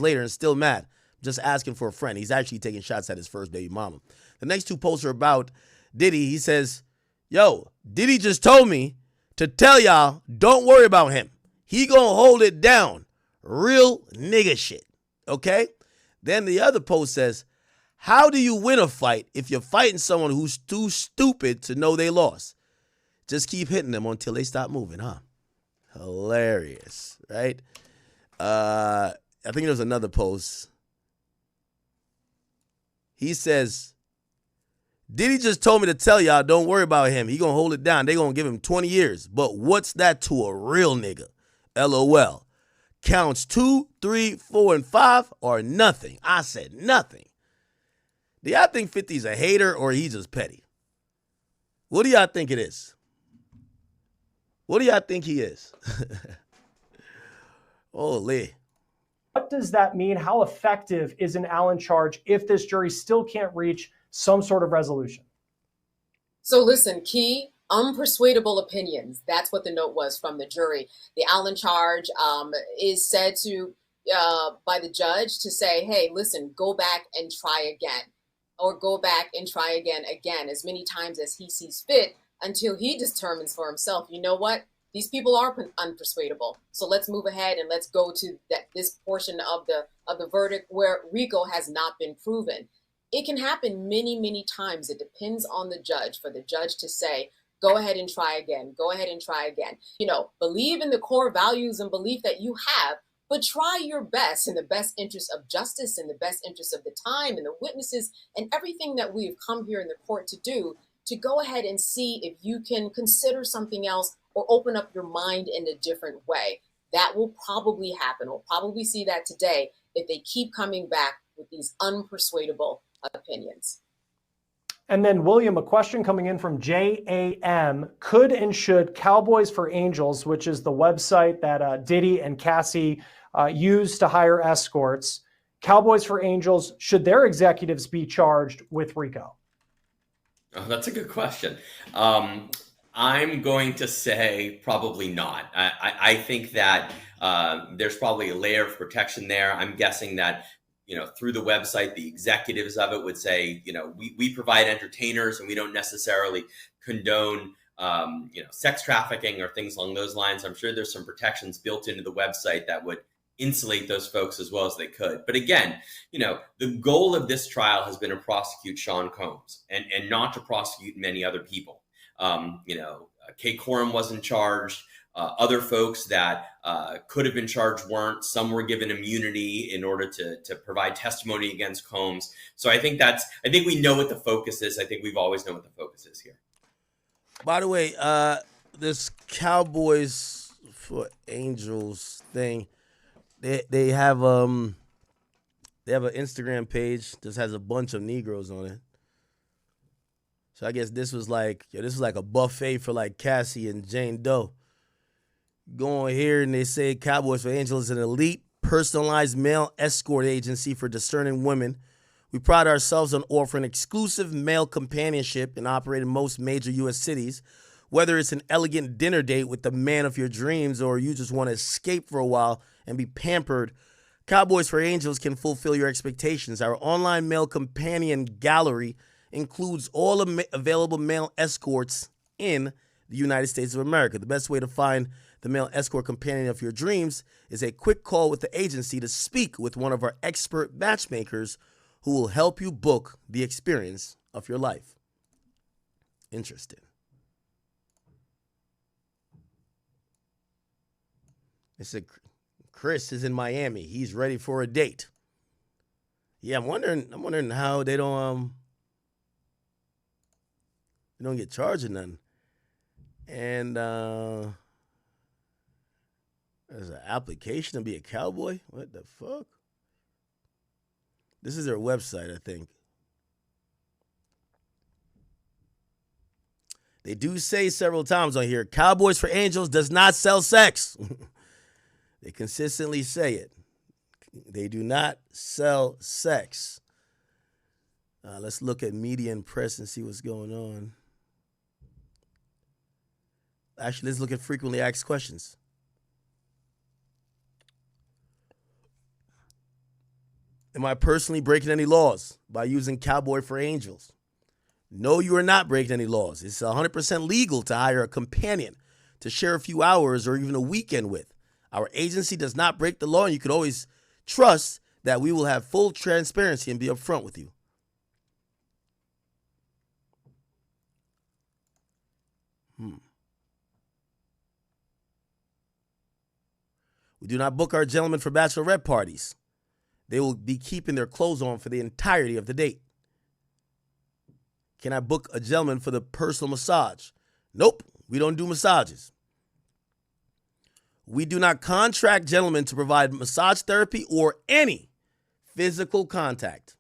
later and still mad. Just asking for a friend. He's actually taking shots at his first baby mama. The next two posts are about Diddy. He says, yo, Diddy just told me to tell y'all, don't worry about him. He gonna hold it down. Real nigga shit. Okay? Then the other post says, how do you win a fight if you're fighting someone who's too stupid to know they lost? Just keep hitting them until they stop moving, huh? Hilarious, right? I think there was another post. He says, Diddy just told me to tell y'all, don't worry about him. He gonna hold it down. They gonna give him 20 years. But what's that to a real nigga? LOL. Counts 2, 3, 4, and 5 or nothing. I said nothing. Do y'all think 50's a hater or he's just petty? What do y'all think it is? What do y'all think he is? Holy. What does that mean? How effective is an Allen charge if this jury still can't reach some sort of resolution? So listen, key, unpersuadable opinions. That's what the note was from the jury. The Allen charge is said to, by the judge to say, hey, listen, go back and try again. Or go back and try again, as many times as he sees fit until he determines for himself, you know what? These people are unpersuadable. So let's move ahead and let's go to this portion of the verdict where RICO has not been proven. It can happen many, many times. It depends on the judge for the judge to say, go ahead and try again. Go ahead and try again. You know, believe in the core values and belief that you have, but try your best in the best interest of justice, in the best interest of the time and the witnesses and everything that we've come here in the court to do, to go ahead and see if you can consider something else or open up your mind in a different way. That will probably happen. We'll probably see that today if they keep coming back with these unpersuadable opinions. And then, William, a question coming in from JAM. Could and should Cowboys for Angels, which is the website that Diddy and Cassie use to hire escorts, Cowboys for Angels, should their executives be charged with RICO? Oh, that's a good question. I'm going to say probably not. I think that there's probably a layer of protection there. I'm guessing that, you know, through the website, the executives of it would say, you know, we provide entertainers and we don't necessarily condone, sex trafficking or things along those lines. I'm sure there's some protections built into the website that would insulate those folks as well as they could. But again, you know, the goal of this trial has been to prosecute Sean Combs and not to prosecute many other people. Kay Coram wasn't charged. Other folks that could have been charged weren't. Some were given immunity in order to provide testimony against Combs. So I think we know what the focus is. I think we've always known what the focus is here. By the way, this Cowboys for Angels thing, they have an Instagram page. Just has a bunch of Negroes on it. So I guess this was like a buffet for like Cassie and Jane Doe. Going here and they say Cowboys for Angels is an elite, personalized male escort agency for discerning women. We pride ourselves on offering exclusive male companionship and operate in most major U.S. cities. Whether it's an elegant dinner date with the man of your dreams or you just want to escape for a while and be pampered, Cowboys for Angels can fulfill your expectations. Our online male companion gallery includes all available male escorts in the United States of America. The best way to find the male escort companion of your dreams is a quick call with the agency to speak with one of our expert matchmakers who will help you book the experience of your life. Interesting. It said Chris is in Miami. He's ready for a date. Yeah, I'm wondering how they don't get charged or nothing. And there's an application to be a cowboy? What the fuck? This is their website, I think. They do say several times on here, Cowboys for Angels does not sell sex. They consistently say it. They do not sell sex. Let's look at media and press and see what's going on. Actually, let's look at frequently asked questions. Am I personally breaking any laws by using Cowboy for Angels? No, you are not breaking any laws. It's 100% legal to hire a companion to share a few hours or even a weekend with. Our agency does not break the law, and you can always trust that we will have full transparency and be upfront with you. We do not book our gentlemen for bachelorette parties. They will be keeping their clothes on for the entirety of the date. Can I book a gentleman for the personal massage? Nope, we don't do massages. We do not contract gentlemen to provide massage therapy or any physical contact.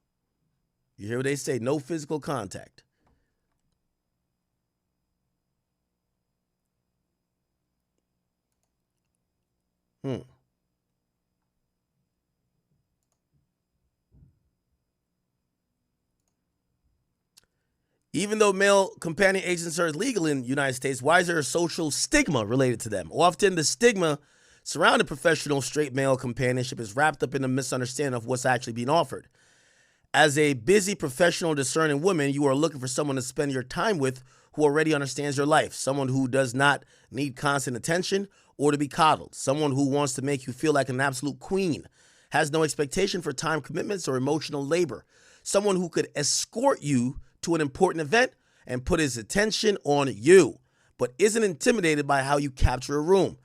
You hear what they say? No physical contact. Even though male companion agents are legal in the United States, why is there a social stigma related to them? Often the stigma surrounding professional straight male companionship is wrapped up in a misunderstanding of what's actually being offered. As a busy, professional, discerning woman, you are looking for someone to spend your time with who already understands your life, someone who does not need constant attention or to be coddled, someone who wants to make you feel like an absolute queen, has no expectation for time commitments or emotional labor, someone who could escort you to an important event and put his attention on you, but isn't intimidated by how you capture a room.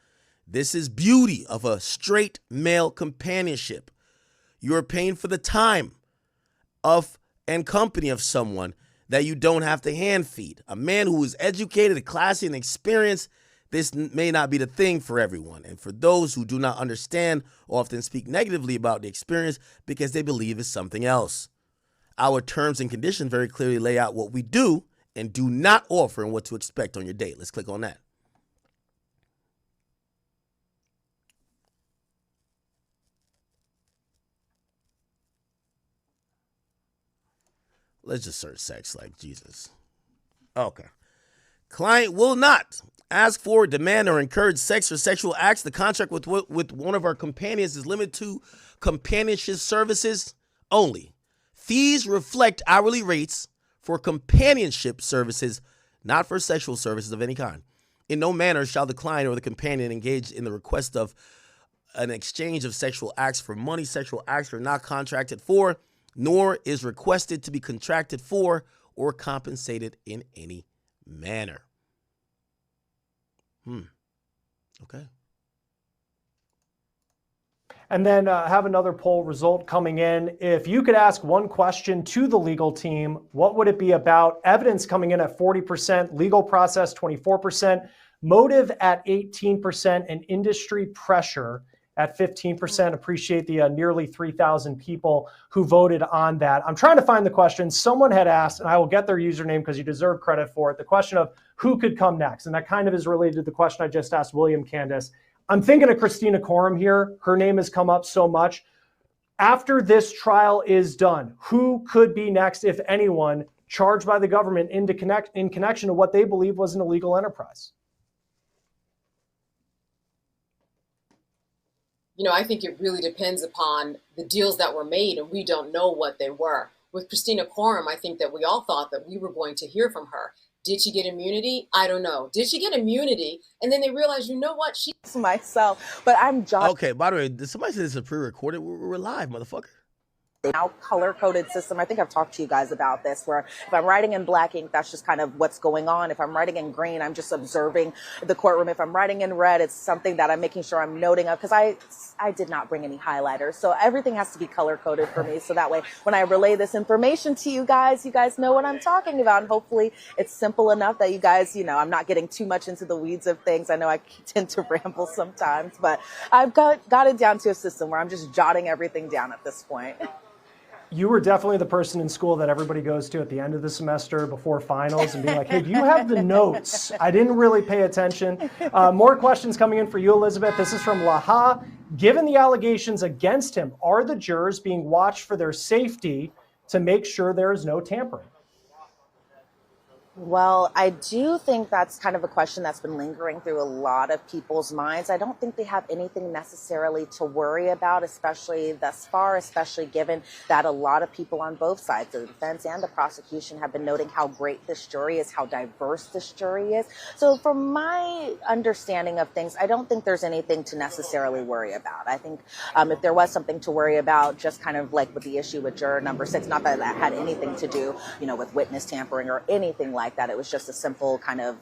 This is beauty of a straight male companionship. You're paying for the time of and company of someone that you don't have to hand feed. A man who is educated, classy, and experienced. This may not be the thing for everyone. And for those who do not understand, often speak negatively about the experience because they believe it's something else. Our terms and conditions very clearly lay out what we do and do not offer and what to expect on your date. Let's click on that. Let's just search sex like Jesus. Okay. Client will not ask for, demand, or encourage sex or sexual acts. The contract with one of our companions is limited to companionship services only. Fees reflect hourly rates for companionship services, not for sexual services of any kind. In no manner shall the client or the companion engage in the request of an exchange of sexual acts for money. Sexual acts are not contracted for, nor is requested to be contracted for or compensated in any manner. Okay. And then have another poll result coming in. If you could ask one question to the legal team, what would it be about? Evidence coming in at 40%, legal process 24%, motive at 18%, and industry pressure at 15%. Appreciate the nearly 3,000 people who voted on that. I'm trying to find the question. Someone had asked, and I will get their username because you deserve credit for it, the question of who could come next. And that kind of is related to the question I just asked William Candace. I'm thinking of Christina Coram here. Her name has come up so much. After this trial is done, who could be next, if anyone, charged by the government in connection to what they believe was an illegal enterprise? You know, I think it really depends upon the deals that were made, and we don't know what they were. With Christina Coram, I think that we all thought that we were going to hear from her. Did she get immunity? I don't know. Did she get immunity? And then they realized, you know what? She's myself, but I'm John. Okay, by the way, did somebody say this is pre-recorded? We're live, motherfucker. Now color-coded system. I think I've talked to you guys about this, where if I'm writing in black ink, that's just kind of what's going on. If I'm writing in green, I'm just observing the courtroom. If I'm writing in red, it's something that I'm making sure I'm noting of, because I did not bring any highlighters. So everything has to be color-coded for me. So that way, when I relay this information to you guys know what I'm talking about. And hopefully it's simple enough that you guys, I'm not getting too much into the weeds of things. I know I tend to ramble sometimes, but I've got it down to a system where I'm just jotting everything down at this point. You were definitely the person in school that everybody goes to at the end of the semester before finals and be like, hey, do you have the notes? I didn't really pay attention. More questions coming in for you, Elizabeth. This is from Laha. Given the allegations against him, are the jurors being watched for their safety to make sure there is no tampering? Well, I do think that's kind of a question that's been lingering through a lot of people's minds. I don't think they have anything necessarily to worry about, especially thus far, especially given that a lot of people on both sides, the defense and the prosecution, have been noting how great this jury is, how diverse this jury is. So from my understanding of things, I don't think there's anything to necessarily worry about. I think if there was something to worry about, just kind of like with the issue with juror number 6, not that that had anything to do, with witness tampering or anything like that. It was just a simple kind of,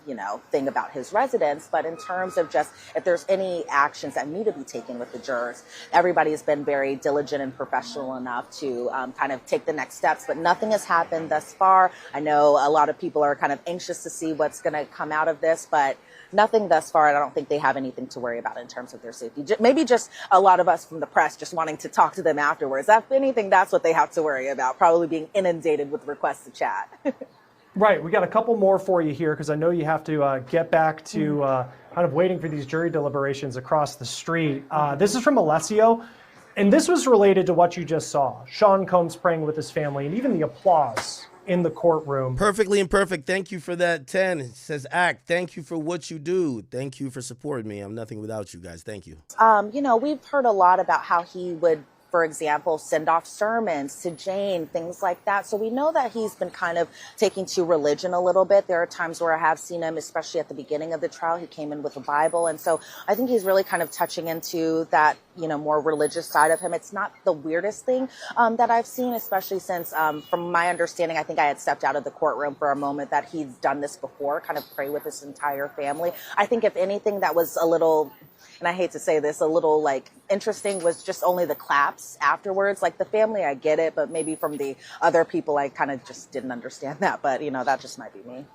thing about his residence. But in terms of just if there's any actions that need to be taken with the jurors, everybody has been very diligent and professional enough to kind of take the next steps. But nothing has happened thus far. I know a lot of people are kind of anxious to see what's going to come out of this, but nothing thus far. And I don't think they have anything to worry about in terms of their safety. Maybe just a lot of us from the press just wanting to talk to them afterwards. If anything, that's what they have to worry about, probably being inundated with requests to chat. Right. We got a couple more for you here because I know you have to get back to kind of waiting for these jury deliberations across the street. This is from Alessio, and this was related to what you just saw. Sean Combs praying with his family and even the applause in the courtroom. Perfectly imperfect. Thank you for that 10. It says, Act, thank you for what you do. Thank you for supporting me. I'm nothing without you guys. Thank you. We've heard a lot about how he would, for example, send off sermons to Jane, things like that. So we know that he's been kind of taking to religion a little bit. There are times where I have seen him, especially at the beginning of the trial, he came in with a Bible. And so I think he's really kind of touching into that, more religious side of him. It's not the weirdest thing that I've seen, especially since, from my understanding, I think I had stepped out of the courtroom for a moment, that he'd done this before, kind of pray with his entire family. I think if anything that was a little, and I hate to say this, a little like interesting, was just only the claps afterwards. Like the family, I get it, but maybe from the other people, I kind of just didn't understand that. But, that just might be me.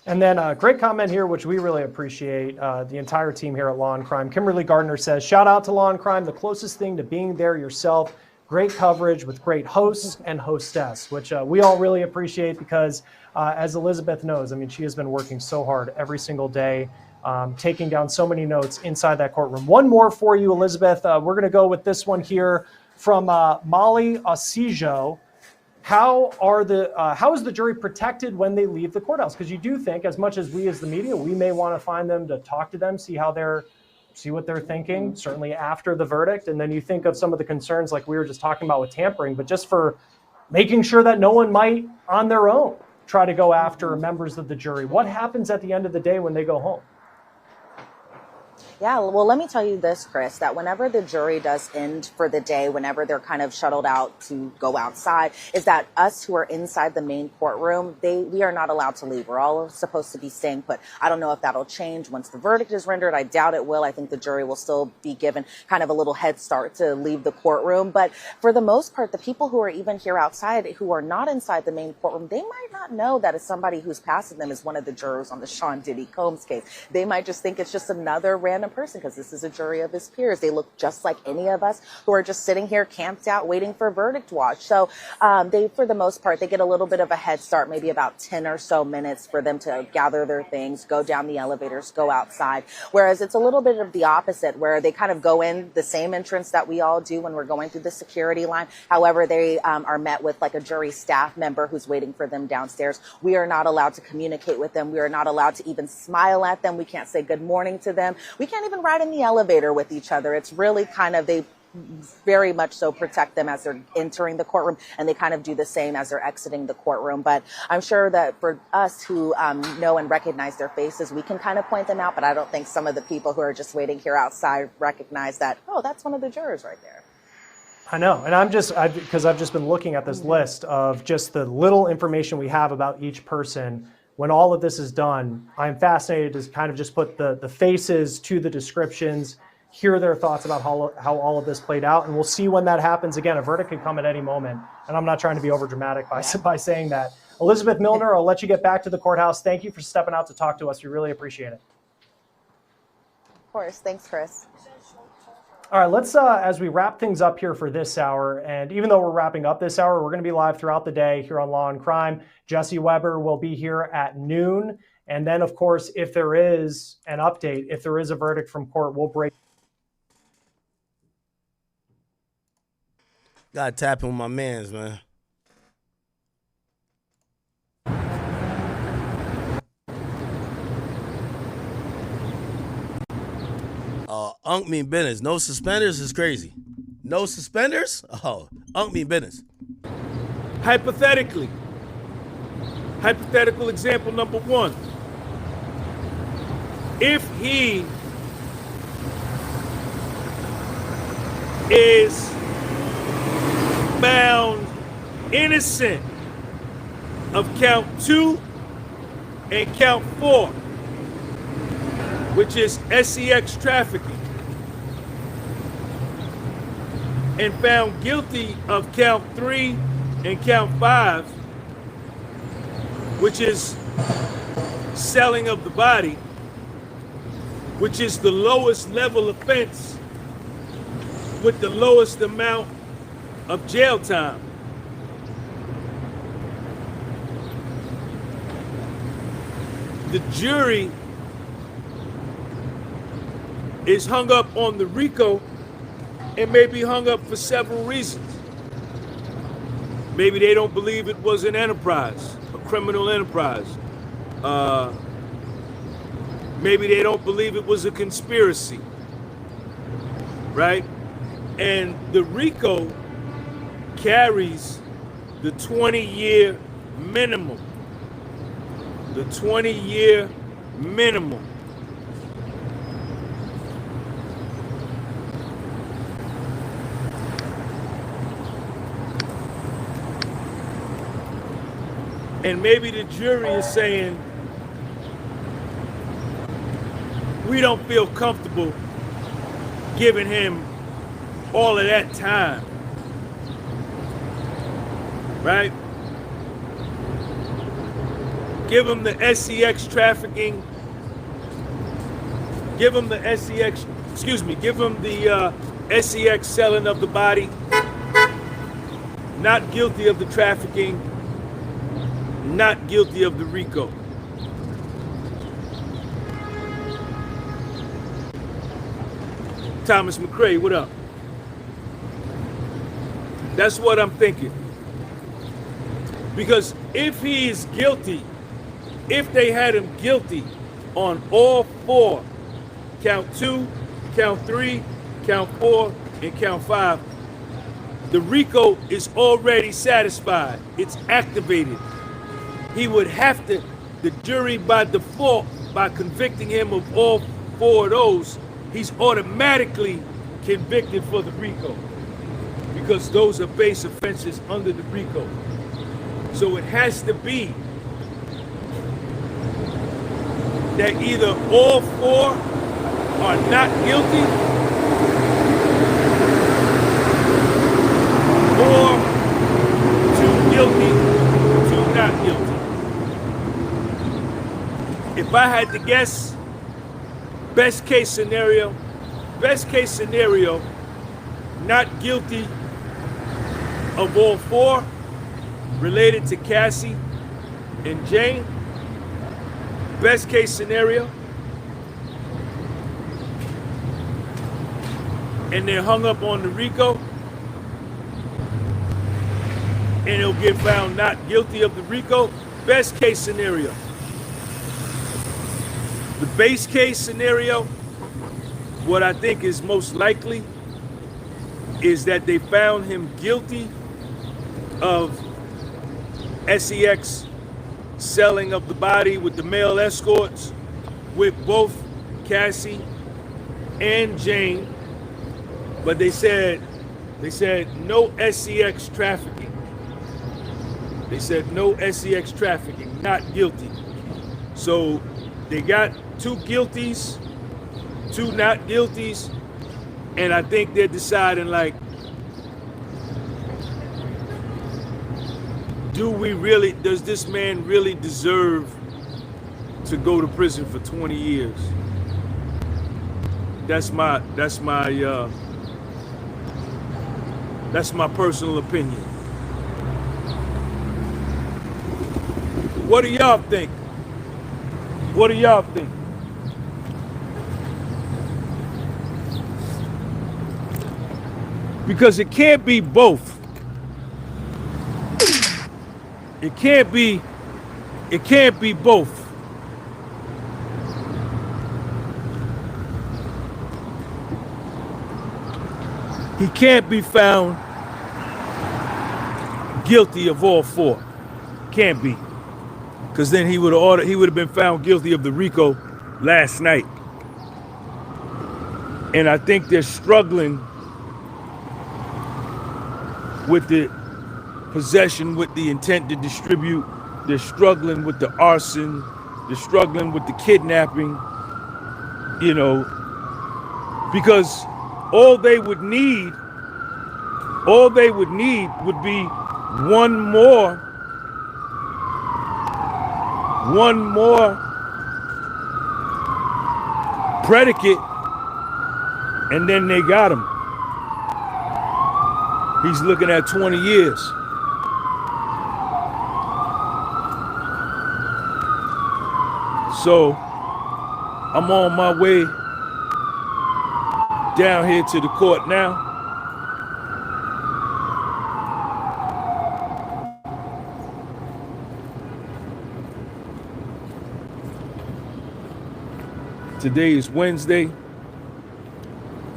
And then a great comment here, which we really appreciate, the entire team here at Law and Crime. Kimberly Gardner says, shout out to Law and Crime, the closest thing to being there yourself. Great coverage with great hosts and hostess, which we all really appreciate because, as Elizabeth knows, she has been working so hard every single day, taking down so many notes inside that courtroom. One more for you, Elizabeth. We're going to go with this one here from Molly Asijo. How is the jury protected when they leave the courthouse? Because you do think, as much as we as the media, we may want to find them to talk to them, see what they're thinking, certainly after the verdict. And then you think of some of the concerns like we were just talking about with tampering, but just for making sure that no one might on their own try to go after members of the jury. What happens at the end of the day when they go home? Yeah, well, let me tell you this, Chris, that whenever the jury does end for the day, whenever they're kind of shuttled out to go outside, is that us who are inside the main courtroom, we are not allowed to leave. We're all supposed to be staying put. I don't know if that'll change once the verdict is rendered. I doubt it will. I think the jury will still be given kind of a little head start to leave the courtroom. But for the most part, the people who are even here outside, who are not inside the main courtroom, they might not know that it's somebody who's passing them is one of the jurors on the Sean Diddy Combs case. They might just think it's just another random person because this is a jury of his peers. They look just like any of us who are just sitting here camped out waiting for verdict watch. So for the most part, they get a little bit of a head start, maybe about 10 or so minutes for them to gather their things, go down the elevators, go outside. Whereas it's a little bit of the opposite, where they kind of go in the same entrance that we all do when we're going through the security line. However, they are met with like a jury staff member who's waiting for them downstairs. We are not allowed to communicate with them. We are not allowed to even smile at them. We can't say good morning to them. We can't even ride in the elevator with each other. It's really kind of, they very much so protect them as they're entering the courtroom, and they kind of do the same as they're exiting the courtroom. But I'm sure that for us who know and recognize their faces, we can kind of point them out, but I don't think some of the people who are just waiting here outside recognize that, oh, that's one of the jurors right there. I know, and because I've just been looking at this list of just the little information we have about each person. When all of this is done, I'm fascinated to kind of just put the faces to the descriptions, hear their thoughts about how all of this played out, and we'll see when that happens. Again, a verdict could come at any moment, and I'm not trying to be overdramatic by saying that. Elizabeth Milner, I'll let you get back to the courthouse. Thank you for stepping out to talk to us. We really appreciate it. Of course. Thanks, Chris. All right, let's, as we wrap things up here for this hour, and even though we're wrapping up this hour, we're going to be live throughout the day here on Law and Crime. Jesse Weber will be here at noon. And then, of course, if there is an update, if there is a verdict from court, we'll break. Got tapping with my mans, man. Unk mean business. No suspenders is crazy. No suspenders? Oh, unk mean business. Hypothetically, hypothetical example number 1. If he is found innocent of count 2 and count 4, which is sex trafficking, and found guilty of count 3 and count 5, which is selling of the body, which is the lowest level offense with the lowest amount of jail time. The jury is hung up on the RICO and may be hung up for several reasons. Maybe they don't believe it was an enterprise, a criminal enterprise. Maybe they don't believe it was a conspiracy, right? And the RICO carries the 20-year minimum. The 20-year minimum. And maybe the jury is saying, we don't feel comfortable giving him all of that time, right? Give him the sex trafficking, give him the sex selling of the body, not guilty of the trafficking, not guilty of the RICO. Thomas McCrae, what up? That's what I'm thinking. Because if he is guilty, if they had him guilty on all 4, count 2, count 3, count 4, and count 5, the RICO is already satisfied. It's activated. He would have to, the jury by default, by convicting him of all 4 of those, he's automatically convicted for the RICO because those are base offenses under the RICO. So it has to be that either all 4 are not guilty or 2 guilty, 2 not guilty. If I had to guess, best case scenario, not guilty of all 4 related to Cassie and Jane. Best case scenario. And they're hung up on the RICO. And he'll get found not guilty of the RICO. Best case scenario. The base case scenario, what I think is most likely, is that they found him guilty of sex selling of the body with the male escorts with both Cassie and Jane, but they said no sex trafficking. They said no sex trafficking, not guilty. So they got 2 guilties, 2 not guilties, and I think they're deciding, like, does this man really deserve to go to prison for 20 years? That's my personal opinion. What do y'all think? What do y'all think? Because it can't be both. It can't be both. he can't be found guilty of all four. Can't be. Because then he would have been found guilty of the RICO last night. And I think they're struggling with the possession with the intent to distribute. They're struggling with the arson. They're struggling with the kidnapping, you know, because all they would need would be one more predicate, and then they got him. He's looking at 20 years. So I'm on my way down here to the court now. Today is Wednesday.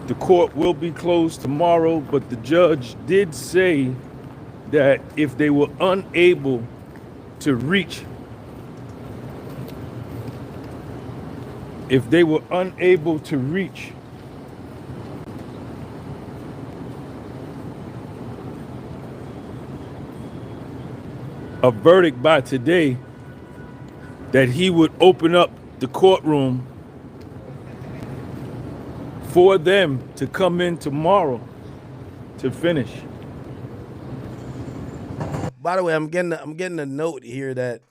The court will be closed tomorrow, but the judge did say that if they were unable to reach a verdict by today, that he would open up the courtroom for them to come in tomorrow to finish. By the way, I'm getting a note here that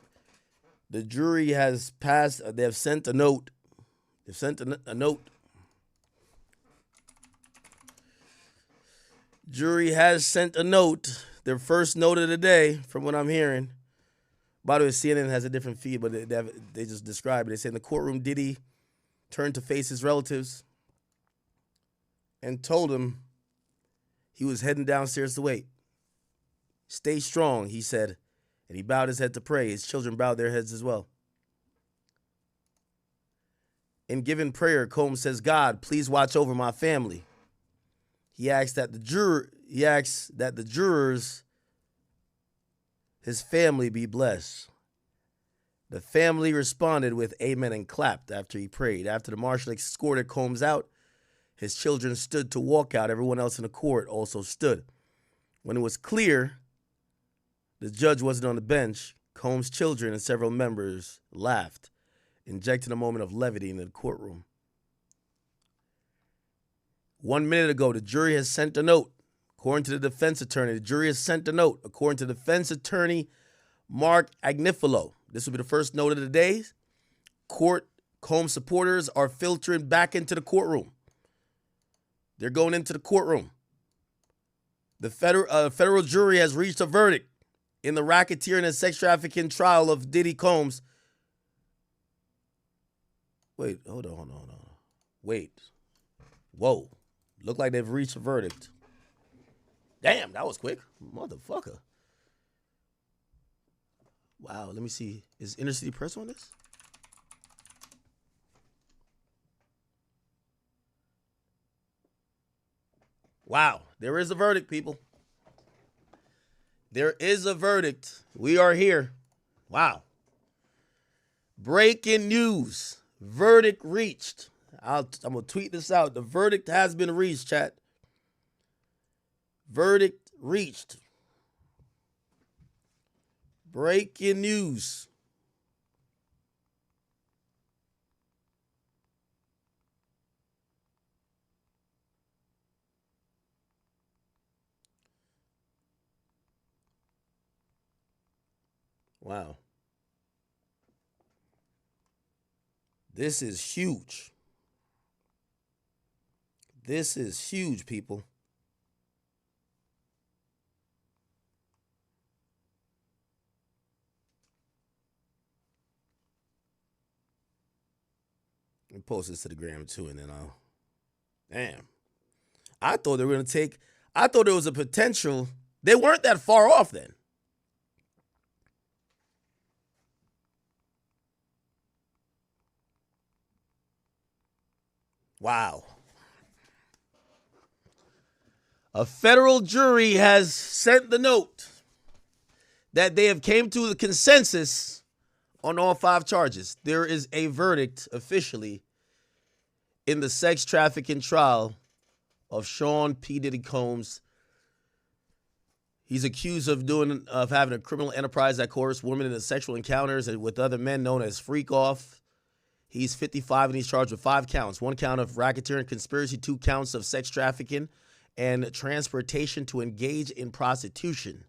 the jury has passed. They have sent a note. They've sent a note. Jury has sent a note. Their first note of the day, from what I'm hearing. By the way, CNN has a different feed, but they just describe it. They say in the courtroom, Diddy turned to face his relatives and told him he was heading downstairs to wait. Stay strong, he said, and he bowed his head to pray. His children bowed their heads as well. In giving prayer, Combs says, God, please watch over my family. He asks that the jurors, his family, be blessed. The family responded with amen and clapped after he prayed. After the marshal escorted Combs out, his children stood to walk out. Everyone else in the court also stood. When it was clear the judge wasn't on the bench, Combs' children and several members laughed, injecting a moment of levity into the courtroom. 1 minute ago, the jury has sent a note. According to the defense attorney, the jury has sent a note. According to defense attorney Mark Agnifilo, this will be the first note of the day. Combs supporters are filtering back into the courtroom. They're going into the courtroom. The federal jury has reached a verdict in the racketeering and sex trafficking trial of Diddy Combs. Wait, hold on. Wait. Whoa. Look like they've reached a verdict. Damn, that was quick. Motherfucker. Wow, let me see. Is Inner City Press on this? Wow, there is a verdict, people. There is a verdict. We are here. Wow. Breaking news. Verdict reached. I'm going to tweet this out. The verdict has been reached, chat. Verdict reached. Breaking news. Wow. This is huge. This is huge, people. Let me post this to the gram too, and then I'll. Damn. I thought they were going to take. I thought there was a potential. They weren't that far off then. Wow. A federal jury has sent the note that they have came to the consensus on all 5 charges. There is a verdict officially in the sex trafficking trial of Sean P. Diddy Combs. He's accused of having a criminal enterprise that coerced women into sexual encounters with other men known as freak off. He's 55 and he's charged with 5 counts. 1 count of racketeering conspiracy, 2 counts of sex trafficking, and transportation to engage in prostitution.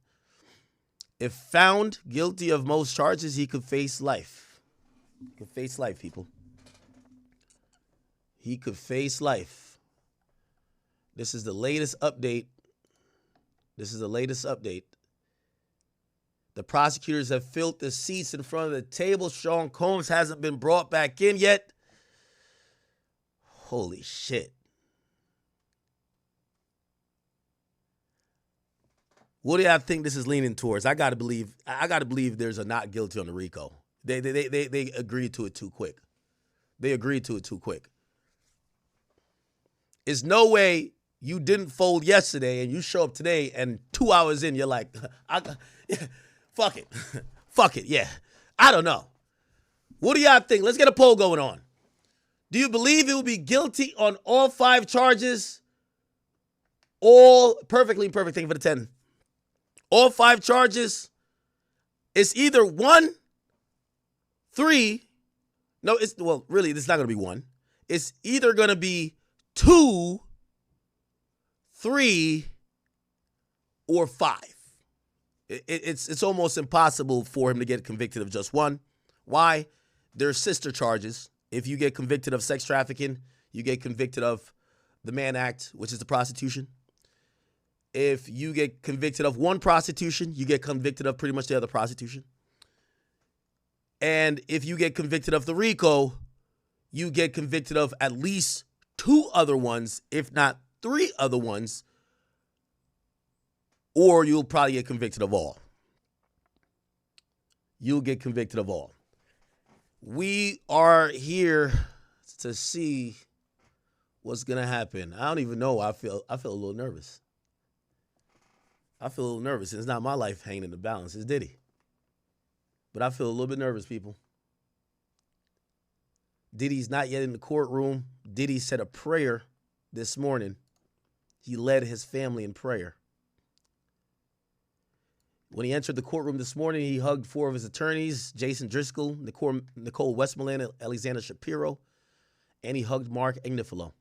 If found guilty of most charges, he could face life. He could face life, people. He could face life. This is the latest update. The prosecutors have filled the seats in front of the table. Sean Combs hasn't been brought back in yet. Holy shit. What do y'all think this is leaning towards? I gotta believe there's a not guilty on the RICO. They agreed to it too quick. It's no way you didn't fold yesterday and you show up today and 2 hours in you're like, fuck it. Fuck it, yeah. I don't know. What do y'all think? Let's get a poll going on. Do you believe he will be guilty on all 5 charges? All perfectly perfect. Thank you for the 10. All 5 charges. It's either 1, 3. No, it's it's not going to be 1. It's either going to be 2, 3, or 5. It's almost impossible for him to get convicted of just 1. Why? There's sister charges. If you get convicted of sex trafficking, you get convicted of the Mann Act, which is the prostitution. If you get convicted of 1 prostitution, you get convicted of pretty much the other prostitution. And if you get convicted of the RICO, you get convicted of at least 2 other ones, if not 3 other ones, or you'll probably get convicted of all. You'll get convicted of all. We are here to see what's going to happen. I don't even know. I feel a little nervous. It's not my life hanging in the balance. It's Diddy. But I feel a little bit nervous, people. Diddy's not yet in the courtroom. Diddy said a prayer this morning. He led his family in prayer. When he entered the courtroom this morning, he hugged 4 of his attorneys, Jason Driscoll, Nicole Westmoreland, Alexander Shapiro, and he hugged Mark Agnifilo.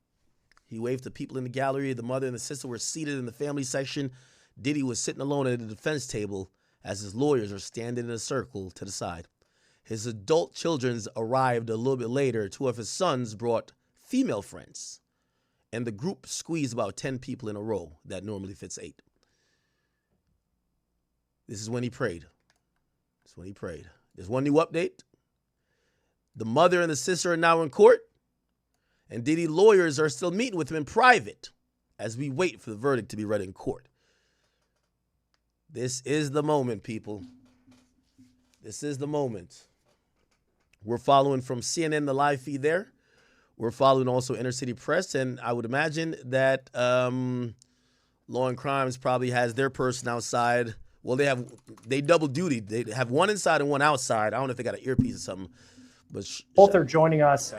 He waved to people in the gallery. The mother and the sister were seated in the family section. Diddy was sitting alone at the defense table as his lawyers are standing in a circle to the side. His adult children arrived a little bit later. 2 of his sons brought female friends, and the group squeezed about 10 people in a row that normally fits 8. This is when he prayed. There's one new update. The mother and the sister are now in court, and Diddy lawyers are still meeting with him in private as we wait for the verdict to be read in court. This is the moment, people. This is the moment. We're following from CNN, the live feed there. We're following also Inner City Press, and I would imagine that Law and Crimes probably has their person outside. Well, they double duty. They have one inside and one outside. I don't know if they got an earpiece or something. But both are joining us.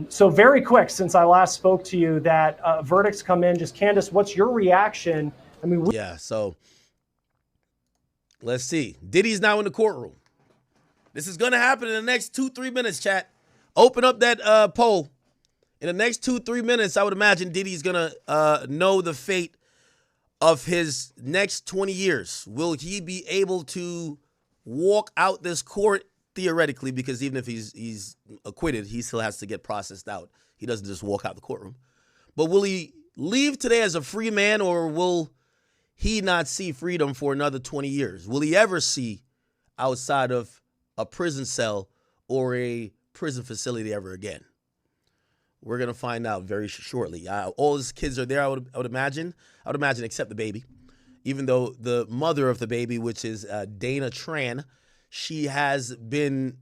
So very quick, since I last spoke to you, that verdicts come in. Just Candace, what's your reaction? I mean, so let's see. Diddy's now in the courtroom. This is going to happen in the next 2-3 minutes, chat. Open up that poll. In the next 2-3 minutes, I would imagine Diddy's going to know the fate of his next 20 years. Will he be able to walk out this court? Theoretically, because even if he's acquitted, he still has to get processed out. He doesn't just walk out the courtroom. But will he leave today as a free man, or will he not see freedom for another 20 years? Will he ever see outside of a prison cell or a prison facility ever again? We're going to find out very shortly. All his kids are there, I would imagine. I would imagine except the baby. Even though the mother of the baby, which is Dana Tran, she has been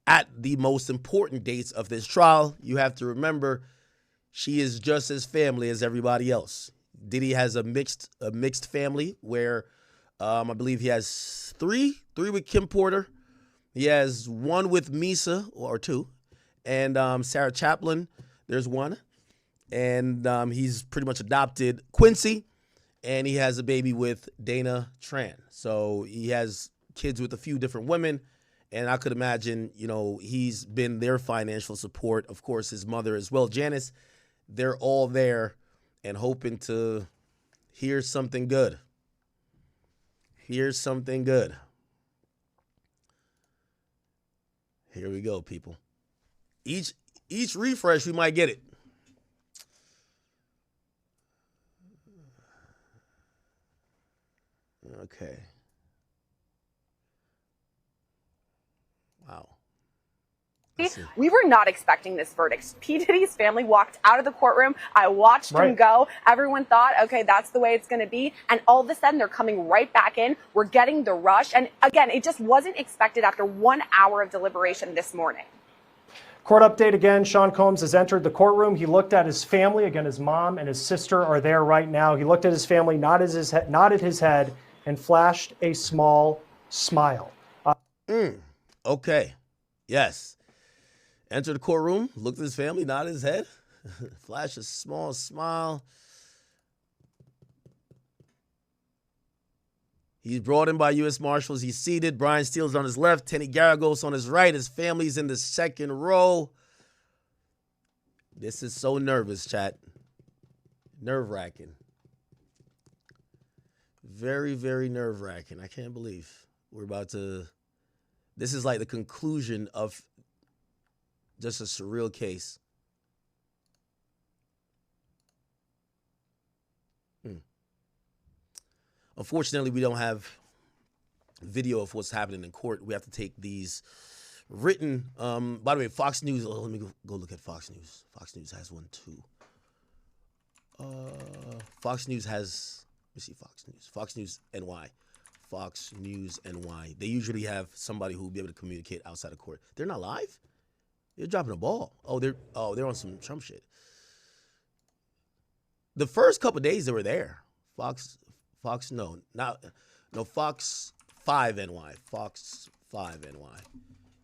at the most important dates of this trial. You have to remember, she is just as family as everybody else. Diddy has a mixed family where I believe he has three with Kim Porter. He has one with Misa, or two, and Sarah Chaplin. There's one, and he's pretty much adopted Quincy, and he has a baby with Dana Tran. So he has kids with a few different women, and I could imagine, he's been their financial support. Of course, his mother as well, Janice. They're all there and hoping to hear something good. Here's something good. Here we go, people. Each refresh, we might get it. Okay. Wow. We were not expecting this verdict. P. Diddy's family walked out of the courtroom. I watched him go. Everyone thought, okay, that's the way it's going to be. And all of a sudden, they're coming right back in. We're getting the rush. And again, it just wasn't expected after 1 hour of deliberation this morning. Court update again. Sean Combs has entered the courtroom. He looked at his family. Again, his mom and his sister are there right now. He looked at his family, nodded his head, and flashed a small smile. Okay. Yes. Entered the courtroom, looked at his family, nodded his head, flashed a small smile. He's brought in by U.S. Marshals. He's seated. Brian Steele's on his left. Tenny Garagos on his right. His family's in the second row. This is so nervous, chat. Nerve-wracking. Very, very nerve-wracking. I can't believe we're about to... This is like the conclusion of just a surreal case. Unfortunately, we don't have video of what's happening in court. We have to take these written. By the way, Fox News. Let me go look at Fox News. Fox News has one too. Fox News has. Let me see. Fox News. Fox News NY. Fox News NY. They usually have somebody who will be able to communicate outside of court. They're not live. They're dropping a ball. They're on some Trump shit. The first couple of days they were there. Fox 5 NY. Fox 5 NY.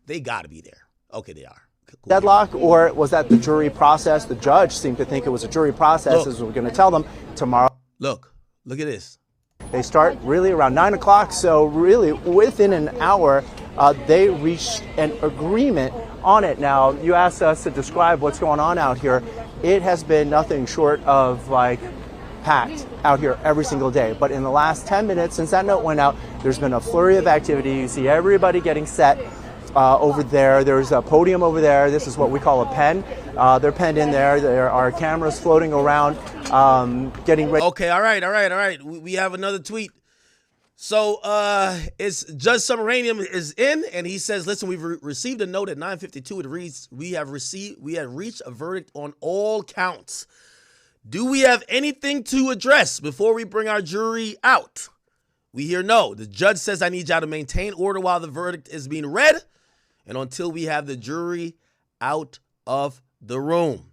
They got to be there. Okay, they are. Cool. Deadlock, or was that the jury process? The judge seemed to think it was a jury process, as we're going to tell them tomorrow. Look at this. They start really around 9 o'clock, so really within an hour, they reached an agreement on it. Now, you asked us to describe what's going on out here. It has been nothing short of like packed out here every single day. But in the last 10 minutes since that note went out, there's been a flurry of activity. You see everybody getting set over there. There's a podium over there. This is what we call a pen. They're penned in there. There are cameras floating around, getting ready. Okay, all right. We have another tweet. So it's Judge Submaranium is in, and he says, listen, we've received a note at 9:52. It reads, we have reached a verdict on all counts. Do we have anything to address before we bring our jury out? We hear no. The judge says I need y'all to maintain order while the verdict is being read and until we have the jury out of the room.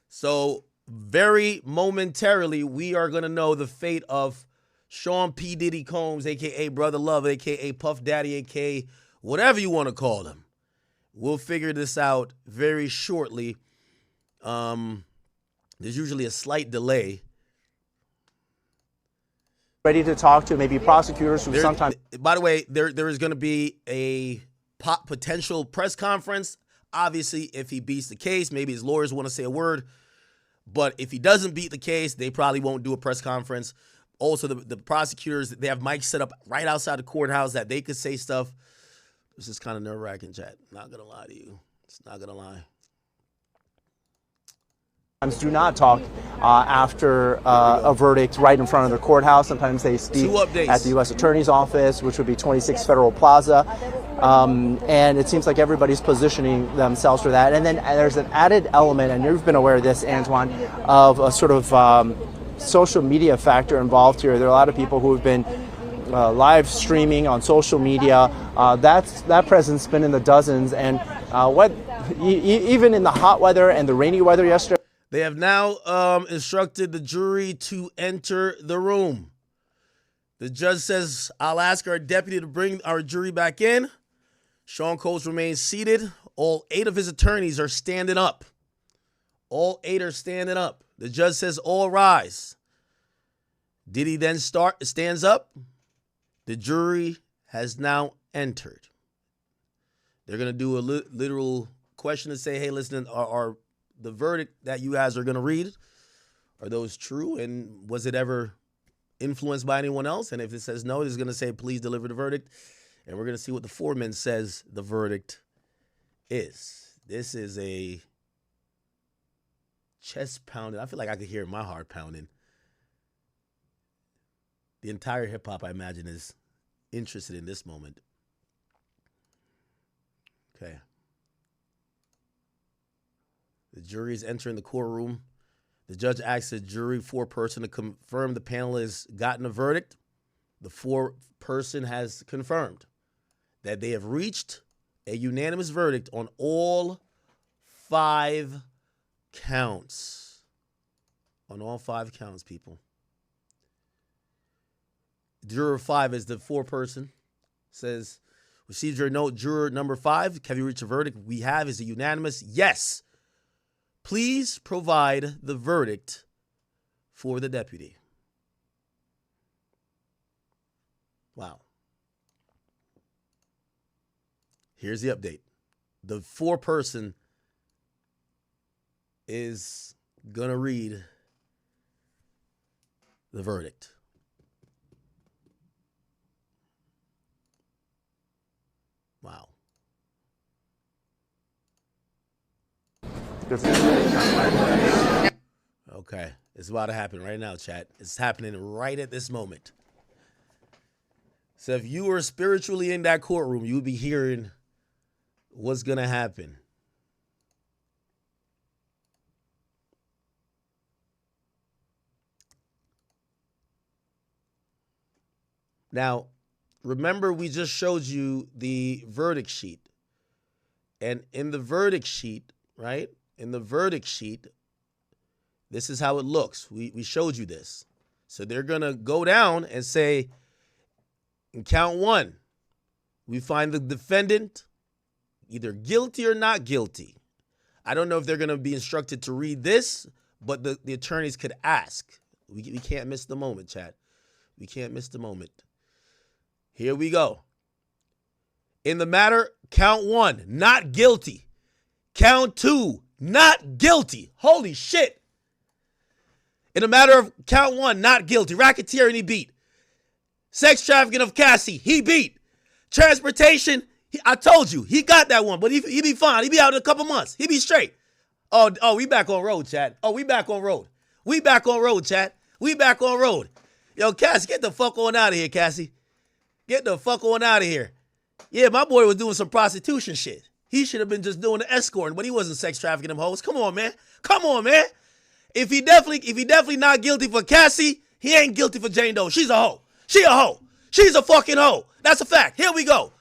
So very momentarily, we are going to know the fate of Sean P. Diddy Combs, a.k.a. Brother Love, a.k.a. Puff Daddy, a.k.a. whatever you want to call him. We'll figure this out very shortly. There's usually a slight delay. Ready to talk to maybe prosecutors who sometimes... By the way, there is going to be a potential press conference. Obviously, if he beats the case, maybe his lawyers want to say a word. But if he doesn't beat the case, they probably won't do a press conference. Also, the prosecutors, they have mics set up right outside the courthouse that they could say stuff. This is kind of nerve-wracking, chat. Not going to lie to you. It's not going to lie. Do not talk after a verdict right in front of the courthouse. Sometimes they speak at the U.S. Attorney's Office, which would be 26 Federal Plaza. And it seems like everybody's positioning themselves for that. And then there's an added element, and you've been aware of this, Antoine, of a sort of social media factor involved here. There are a lot of people who have been live streaming on social media. That presence has been in the dozens. And even in the hot weather and the rainy weather yesterday. They have now instructed the jury to enter the room. The judge says, I'll ask our deputy to bring our jury back in. Sean Coates remains seated. All 8 of his attorneys are standing up. All 8 are standing up. The judge says, all rise. Diddy then stands up. The jury has now entered. They're going to do a literal question and say, hey, listen, are the verdict that you guys are going to read, are those true? And was it ever influenced by anyone else? And if it says no, it's going to say, please deliver the verdict. And we're going to see what the foreman says the verdict is. This is a chest pounding. I feel like I could hear my heart pounding. The entire hip hop, I imagine, is interested in this moment. Okay. The jury is entering the courtroom. The judge asks the jury foreperson to confirm the panel has gotten a verdict. The foreperson has confirmed that they have reached a unanimous verdict on all 5 counts. On all 5 counts, people. Juror 5 is the foreperson. Says, received your note, juror number 5. Have you reached a verdict? We have. Is it unanimous? Yes. Please provide the verdict for the deputy. Wow. Here's the update. The foreperson is going to read the verdict. Wow. Okay. It's about to happen right now, chat. It's happening right at this moment. So if you were spiritually in that courtroom, you would be hearing what's going to happen. Now, remember we just showed you the verdict sheet. And in the verdict sheet, right? In the verdict sheet, this is how it looks. We showed you this. So they're going to go down and say, in count 1, we find the defendant either guilty or not guilty. I don't know if they're going to be instructed to read this, but the attorneys could ask. We can't miss the moment, chat. We can't miss the moment. Here we go. In the matter, count 1, not guilty. Count 2, not guilty. Holy shit. In the matter of count 1, not guilty. Racketeering, he beat. Sex trafficking of Cassie, he beat. Transportation, I told you, he got that one, but he be fine. He be out in a couple months. He be straight. Oh, we back on road, chat. Oh, we back on road. We back on road, chat. We back on road. Yo, Cassie, get the fuck on out of here, Cassie. Get the fuck on out of here. Yeah, my boy was doing some prostitution shit. He should have been just doing the escorting, but he wasn't sex trafficking them hoes. Come on, man. Come on, man. If he definitely not guilty for Cassie, he ain't guilty for Jane Doe. She's a hoe. She a hoe. She's a fucking hoe. That's a fact. Here we go.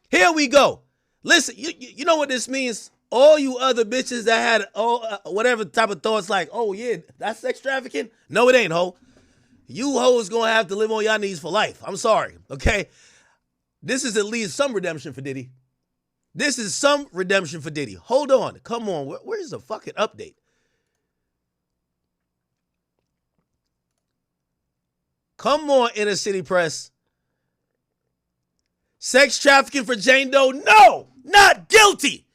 Here we go. Listen, you know what this means? All you other bitches that had whatever type of thoughts like, oh yeah, that's sex trafficking? No, it ain't, hoe. You hoes gonna have to live on y'all knees for life. I'm sorry, okay? This is at least some redemption for Diddy. This is some redemption for Diddy. Hold on. Come on. Where's the fucking update? Come on, Inner City Press. Sex trafficking for Jane Doe? No, not guilty.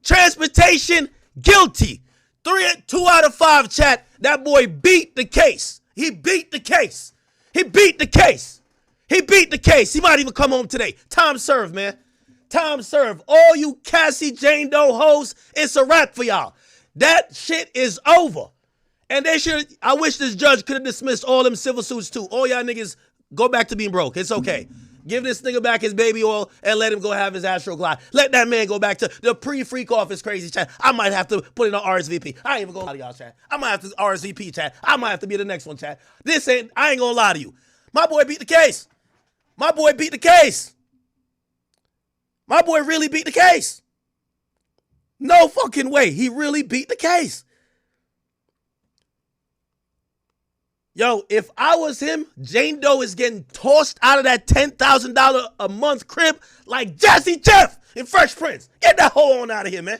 Transportation? Guilty. 2 out of 5, chat. That boy beat the case. He beat the case. He beat the case. He beat the case. He might even come home today. Time served, man. Time served. All you Cassie Jane Doe hoes, it's a wrap for y'all. That shit is over. And they should, I wish this judge could have dismissed all them civil suits too. All y'all niggas go back to being broke. It's okay. Give this nigga back his baby oil and let him go have his Astroglide. Let that man go back to the pre-freak office crazy chat. I might have to put in an RSVP. I ain't even gonna lie to y'all, chat. I might have to RSVP, chat. I might have to be the next one, chat. I ain't gonna lie to you. My boy beat the case. My boy beat the case. My boy really beat the case. No fucking way. He really beat the case. Yo, if I was him, Jane Doe is getting tossed out of that $10,000 a month crib like Jazzy Jeff in Fresh Prince. Get that hoe on out of here, man.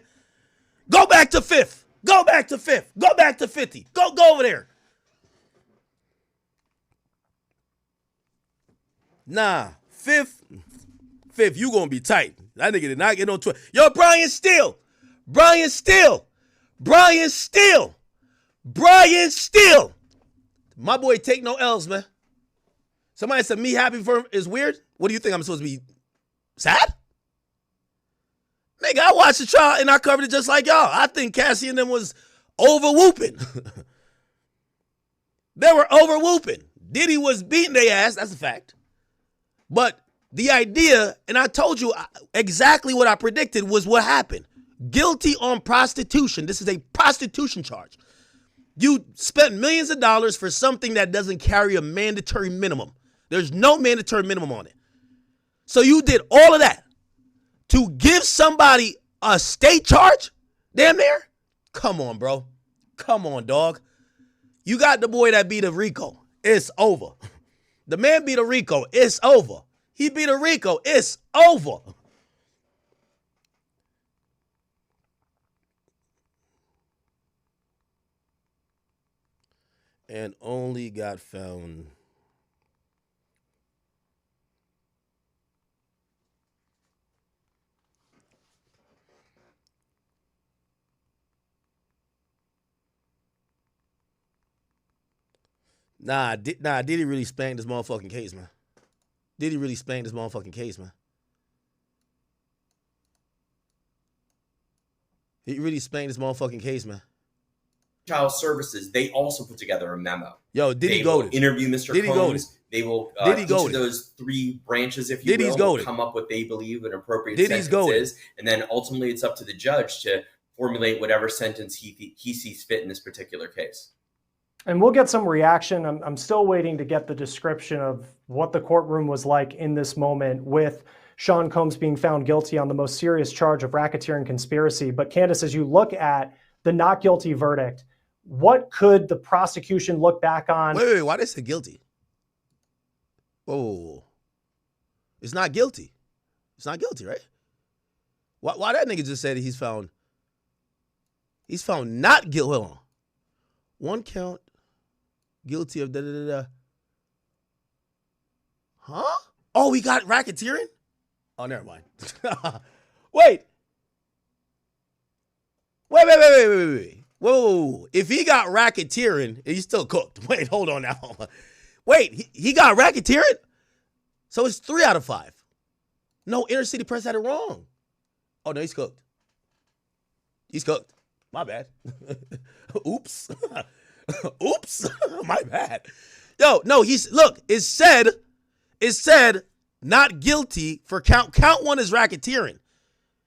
Go back to Fifth. Go back to Fifth. Go back to 50. Go over there. Nah, Fifth, you gonna be tight. That nigga did not get no Twitter. Yo, Brian Steele. My boy take no L's, man. Somebody said me happy for him is weird. What do you think? I'm supposed to be sad? Nigga, I watched the trial and I covered it just like y'all. I think Cassie and them was over whooping. They were over whooping. Diddy was beating their ass. That's a fact. But the idea, and I told you exactly what I predicted was what happened. Guilty on prostitution. This is a prostitution charge. You spent millions of dollars for something that doesn't carry a mandatory minimum. There's no mandatory minimum on it. So you did all of that to give somebody a state charge? Damn near? Come on, bro. Come on, dog. You got the boy that beat a Rico. It's over. The man beat a Rico. It's over. He beat a Rico. It's over. And only got found. Nah, Diddy really spanked this motherfucking case, man. He really spanked this motherfucking case, man. Child Services, they also put together a memo. Yo, Diddy They will goated. interview Mr. Diddy Combs. goated. They will, Diddy each goated. of those three branches, if you Diddy's will goated. come up what they believe an appropriate Diddy's sentence goated. is. And then ultimately it's up to the judge to formulate whatever sentence he sees fit in this particular case. And we'll get some reaction. I'm still waiting to get the description of what the courtroom was like in this moment with Sean Combs being found guilty on the most serious charge of racketeering conspiracy. But Candace, as you look at the not guilty verdict, what could the prosecution look back on? Wait, why they say guilty? Oh, it's not guilty. It's not guilty, right? Why that nigga just said he's found not guilty? Hold on. One count, guilty of da-da-da-da. Huh? Oh, we got racketeering? Oh, never mind. Wait. Whoa. If he got racketeering, he's still cooked. Wait, hold on now. Wait, he got racketeering? So it's 3 out of 5. No, Inner City Press had it wrong. Oh, no, he's cooked. My bad. Oops. Oops. My bad. Yo, no, it said not guilty for count 1 is racketeering.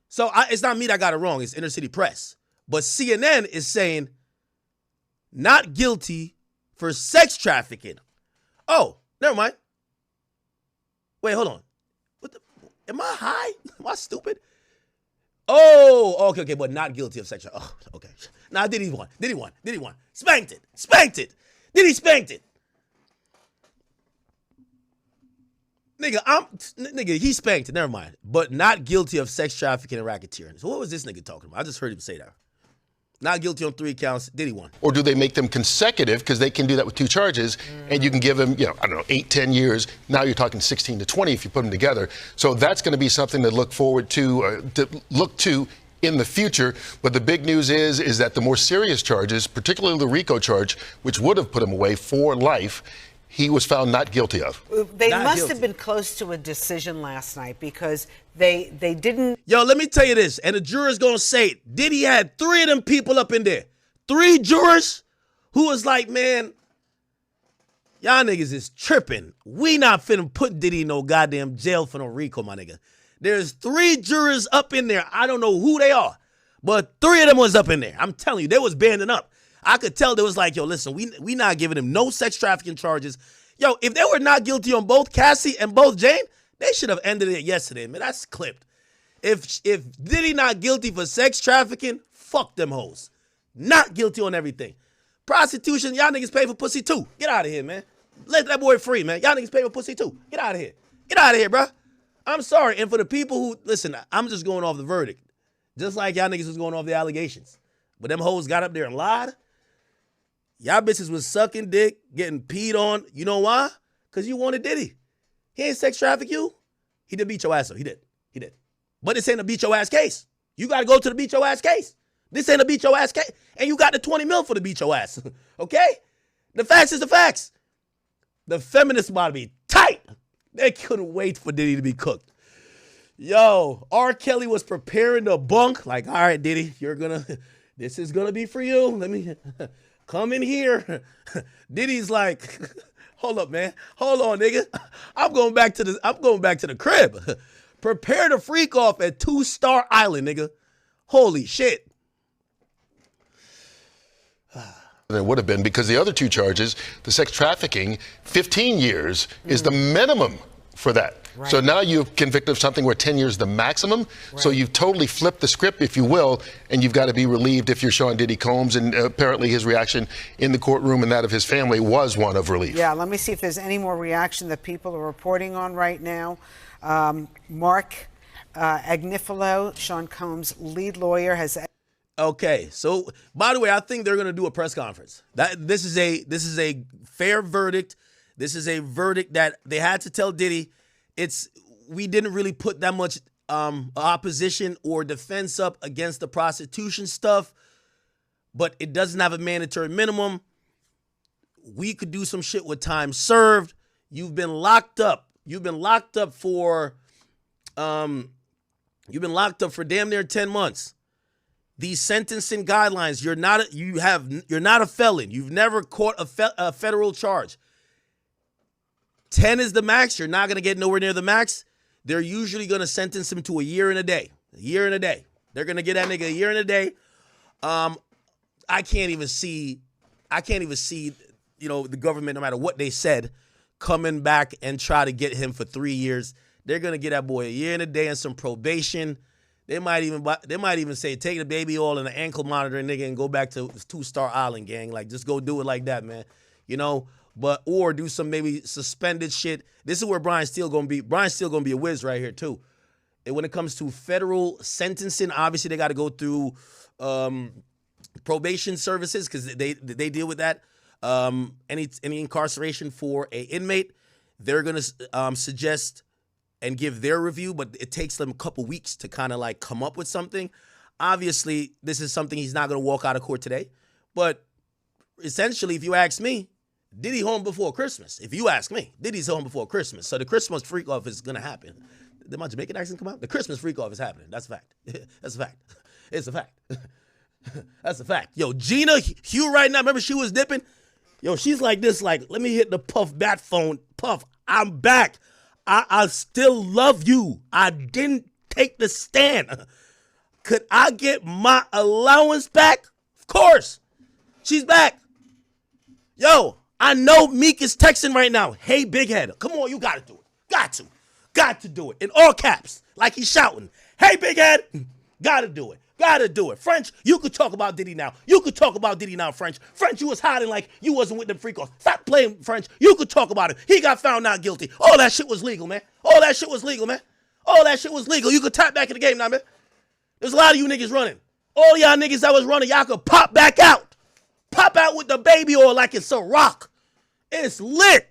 So it's not me that got it wrong. It's Inner City Press. But CNN is saying not guilty for sex trafficking. Oh, never mind. Wait, hold on. Am I high? Am I stupid? Oh, okay, but not guilty of sex trafficking. Oh, okay. Nah, Diddy won. Spanked it. Diddy spanked it. Nigga, he spanked it. Never mind. But not guilty of sex trafficking and racketeering. So what was this nigga talking about? I just heard him say that. Not guilty on 3 counts. Diddy won. Or do they make them consecutive? Because they can do that with 2 charges, and you can give them, 8, 10 years. Now you're talking 16 to 20 if you put them together. So that's going to be something to look forward to in the future. But the big news is that the more serious charges, particularly the RICO charge, which would have put him away for life, he was found not guilty of. They must have been close to a decision last night because they didn't. Yo, let me tell you this, and the jurors gonna say it. Diddy had 3 of them people up in there. 3 jurors who was like, man, y'all niggas is tripping. We not finna put Diddy in no goddamn jail for no RICO, my nigga. There's 3 jurors up in there. I don't know who they are, but 3 of them was up in there. I'm telling you, they was banding up. I could tell they was like, yo, listen, we not giving him no sex trafficking charges. Yo, if they were not guilty on both Cassie and both Jane, they should have ended it yesterday, man. That's clipped. If Diddy not guilty for sex trafficking, fuck them hoes. Not guilty on everything. Prostitution, y'all niggas pay for pussy too. Get out of here, man. Let that boy free, man. Y'all niggas pay for pussy too. Get out of here. Get out of here, bro. I'm sorry. And for the people who, listen, I'm just going off the verdict. Just like y'all niggas was going off the allegations. But them hoes got up there and lied. Y'all bitches was sucking dick, getting peed on. You know why? Because you wanted Diddy. He ain't sex traffic you. He did beat your ass, though. He did. But this ain't a beat your ass case. You got to go to the beat your ass case. This ain't a beat your ass case. And you got the 20 mil for the beat your ass. Okay? The facts is the facts. The feminists about to be tight. They couldn't wait for Diddy to be cooked. Yo, R. Kelly was preparing to bunk. Like, all right, Diddy, this is gonna be for you. Let me come in here. Diddy's like, hold up, man. Hold on, nigga. I'm going back to the crib. Prepare to freak off at 2-Star Island, nigga. Holy shit. It would have been because the other 2 charges, the sex trafficking, 15 years is the minimum for that. Right. So now you're convicted of something where 10 years is the maximum. Right. So you've totally flipped the script, if you will, and you've got to be relieved if you're Sean Diddy Combs. And apparently his reaction in the courtroom and that of his family was one of relief. Yeah, let me see if there's any more reaction that people are reporting on right now. Mark Agnifilo, Sean Combs' lead lawyer, has. Okay, so by the way, I think they're going to do a press conference. This is a fair verdict. This is a verdict that they had to tell Diddy. We didn't really put that much opposition or defense up against the prostitution stuff, but it doesn't have a mandatory minimum. We could do some shit with time served. You've been locked up. You've been locked up for damn near 10 months. These sentencing guidelines, you're not a felon. You've never caught a federal charge. 10 is the max. You're not going to get nowhere near the max. They're usually going to sentence him to a year and a day. A year and a day. They're going to get that nigga a year and a day. I can't even see, the government, no matter what they said, coming back and try to get him for 3 years. They're going to get that boy a year and a day and some probation. They might even say, take the baby oil and the ankle monitor, nigga, and go back to 2-Star Island, gang. Like, just go do it like that, man. Or do some maybe suspended shit. This is where Brian's still gonna be. Brian's still gonna be a whiz right here too. And when it comes to federal sentencing, obviously they got to go through probation services because they deal with that. Any incarceration for a inmate, they're gonna suggest and give their review, but it takes them a couple weeks to kind of like come up with something. Obviously, this is something he's not gonna walk out of court today, but essentially, if you ask me, Diddy home before Christmas. If you ask me, Diddy's home before Christmas. So the Christmas freak off is gonna happen. Did my Jamaican accent come out? The Christmas freak off is happening. That's a fact. That's a fact. It's a fact. That's a fact. Yo, Gina Hugh right now, remember she was dipping? Yo, she's like this, like, let me hit the Puff bat phone. Puff, I'm back. I still love you. I didn't take the stand. Could I get my allowance back? Of course. She's back. Yo, I know Meek is texting right now. Hey, big head. Come on, you got to do it. Got to do it. In all caps, like he's shouting. Hey, big head. Got to do it. French, you could talk about Diddy now. French. French, you was hiding like you wasn't with them freak offs. Stop playing, French. You could talk about him. He got found not guilty. All that shit was legal, man. All that shit was legal. You could tap back in the game now, man. There's a lot of you niggas running. All y'all niggas that was running, y'all could pop back out. Pop out with the baby oil like it's a rock. It's lit.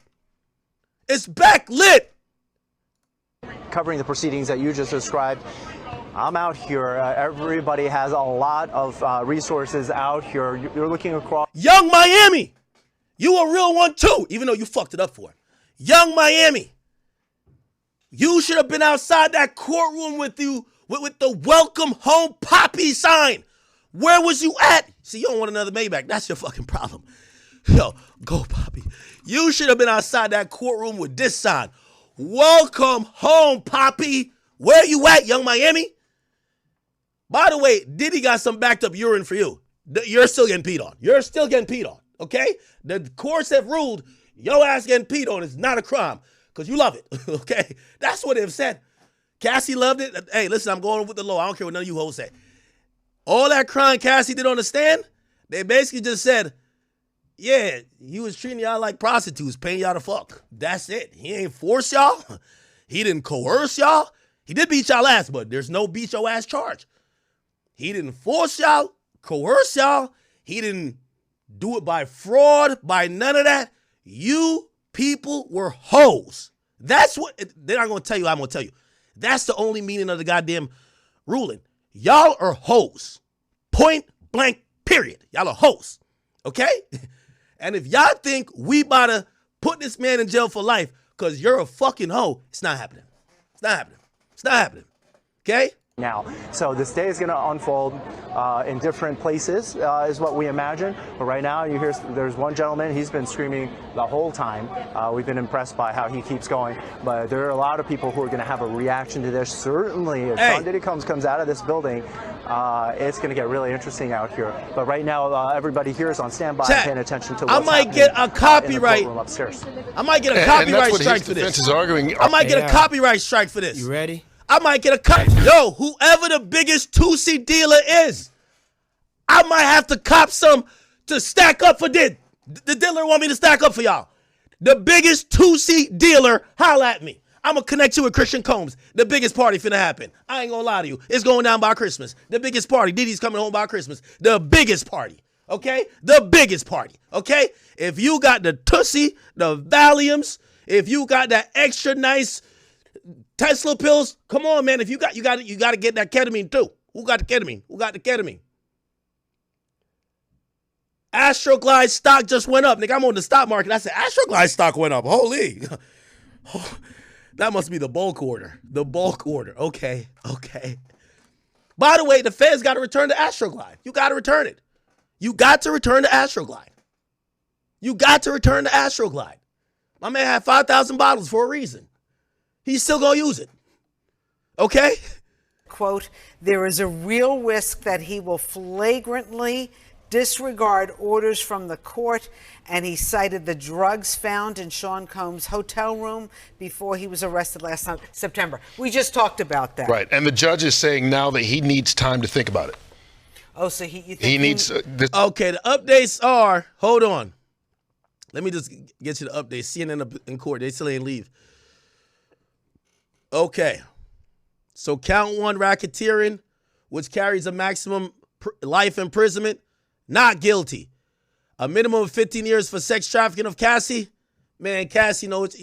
It's back lit. Covering the proceedings that you just described, I'm out here. Everybody has a lot of resources out here. You're looking across. Young Miami, you a real one too, even though you fucked it up for him. Young Miami, you should have been outside that courtroom with the welcome home Poppy sign. Where was you at? See, you don't want another Maybach. That's your fucking problem. Yo, go Poppy. You should have been outside that courtroom with this sign. Welcome home, Poppy. Where you at, Young Miami? By the way, Diddy got some backed up urine for you. You're still getting peed on. Okay? The courts have ruled your ass getting peed on is not a crime because you love it. Okay? That's what they've said. Cassie loved it. Hey, listen, I'm going with the law. I don't care what none of you hoes say. All that crying Cassie did on the stand, they basically just said, Yeah, he was treating y'all like prostitutes, paying y'all to fuck. That's it. He ain't force y'all. He didn't coerce y'all. He did beat y'all ass, but there's no beat your ass charge. He didn't force y'all, coerce y'all. He didn't do it by fraud, by none of that. You people were hoes. That's what, they're not going to tell you, I'm going to tell you. That's the only meaning of the goddamn ruling. Y'all are hoes. Point blank, period. Y'all are hoes. Okay? And if y'all think we about to put this man in jail for life because you're a fucking hoe, it's not happening. It's not happening. It's not happening. Okay? Now, so this day is going to unfold in different places, is what we imagine. But right now, you hear there's one gentleman. He's been screaming the whole time. We've been impressed by how he keeps going. But there are a lot of people who are going to have a reaction to this. Certainly, if Sean Diddy comes out of this building, it's going to get really interesting out here. But right now, everybody here is on standby, paying attention to what's happening. I might get a copyright upstairs. I might get a copyright strike for this. Is arguing. I might get a copyright strike for this. You ready? I might get a cut. Yo, whoever the biggest 2C dealer is, I might have to cop some to stack up for Did. The dealer want me to stack up for y'all. The biggest 2C dealer, holla at me. I'm going to connect you with Christian Combs. The biggest party finna happen. I ain't going to lie to you. It's going down by Christmas. The biggest party. Diddy's coming home by Christmas. The biggest party. Okay? The biggest party. Okay? If you got the Tussie, the Valiums, if you got that extra nice Tesla pills, come on, man. If you got to get that ketamine too. Who got the ketamine? Who got the ketamine? Astroglide stock just went up. Nigga, I'm on the stock market. I said, Astroglide stock went up. Holy. That must be the bulk order. The bulk order. Okay. By the way, the Feds got to return to Astroglide. You got to return it. You got to return to Astroglide. You got to return to Astroglide. My man had 5,000 bottles for a reason. He's still going to use it. Okay? Quote, there is a real risk that he will flagrantly disregard orders from the court, and he cited the drugs found in Sean Combs' hotel room before he was arrested last September. We just talked about that. Right, and the judge is saying now that he needs time to think about it. Oh, so you think he needs... Okay, the updates are... Hold on. Let me just get you the updates. CNN in court. They still ain't leave. Okay, so count one, racketeering, which carries a maximum life imprisonment, not guilty. A minimum of 15 years for sex trafficking of Cassie. Man, Cassie knows,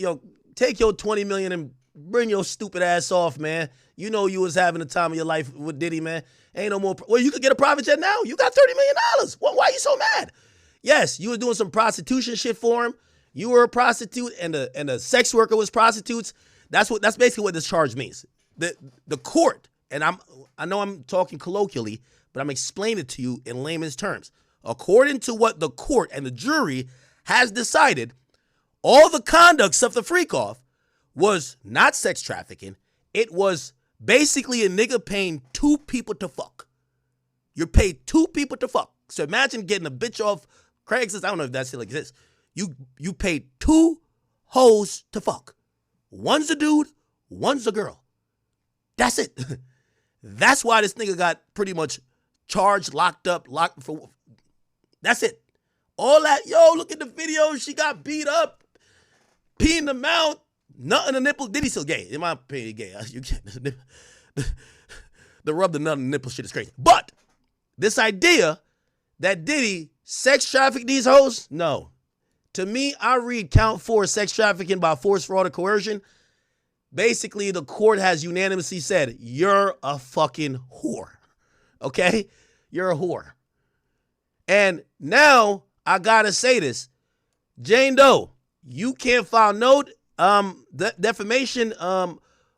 take your $20 million and bring your stupid ass off, man. You know you was having the time of your life with Diddy, man. Ain't no more. Well, you could get a private jet now. You got $30 million. Why are you so mad? Yes, you were doing some prostitution shit for him. You were a prostitute, and the sex worker was prostitutes. That's basically what this charge means. The court, and I know I'm talking colloquially, but I'm explaining it to you in layman's terms. According to what the court and the jury has decided, all the conduct of the freak-off was not sex trafficking. It was basically a nigga paying two people to fuck. You paid two people to fuck. So imagine getting a bitch off Craigslist. I don't know if that still exists. You paid two hoes to fuck. One's a dude, one's a girl. That's it. That's why this nigga got pretty much charged, locked for. That's it. All that, look at the video. She got beat up, pee in the mouth, nut in the nipple. Diddy still gay. In my opinion, gay. You can't. The rub the nut in the nipple shit is crazy. But this idea that Diddy sex trafficked these hoes, no. To me, I read count 4, sex trafficking by force, fraud, or coercion. Basically, the court has unanimously said, you're a fucking whore. Okay? You're a whore. And now, I gotta say this. Jane Doe, you can't file no defamation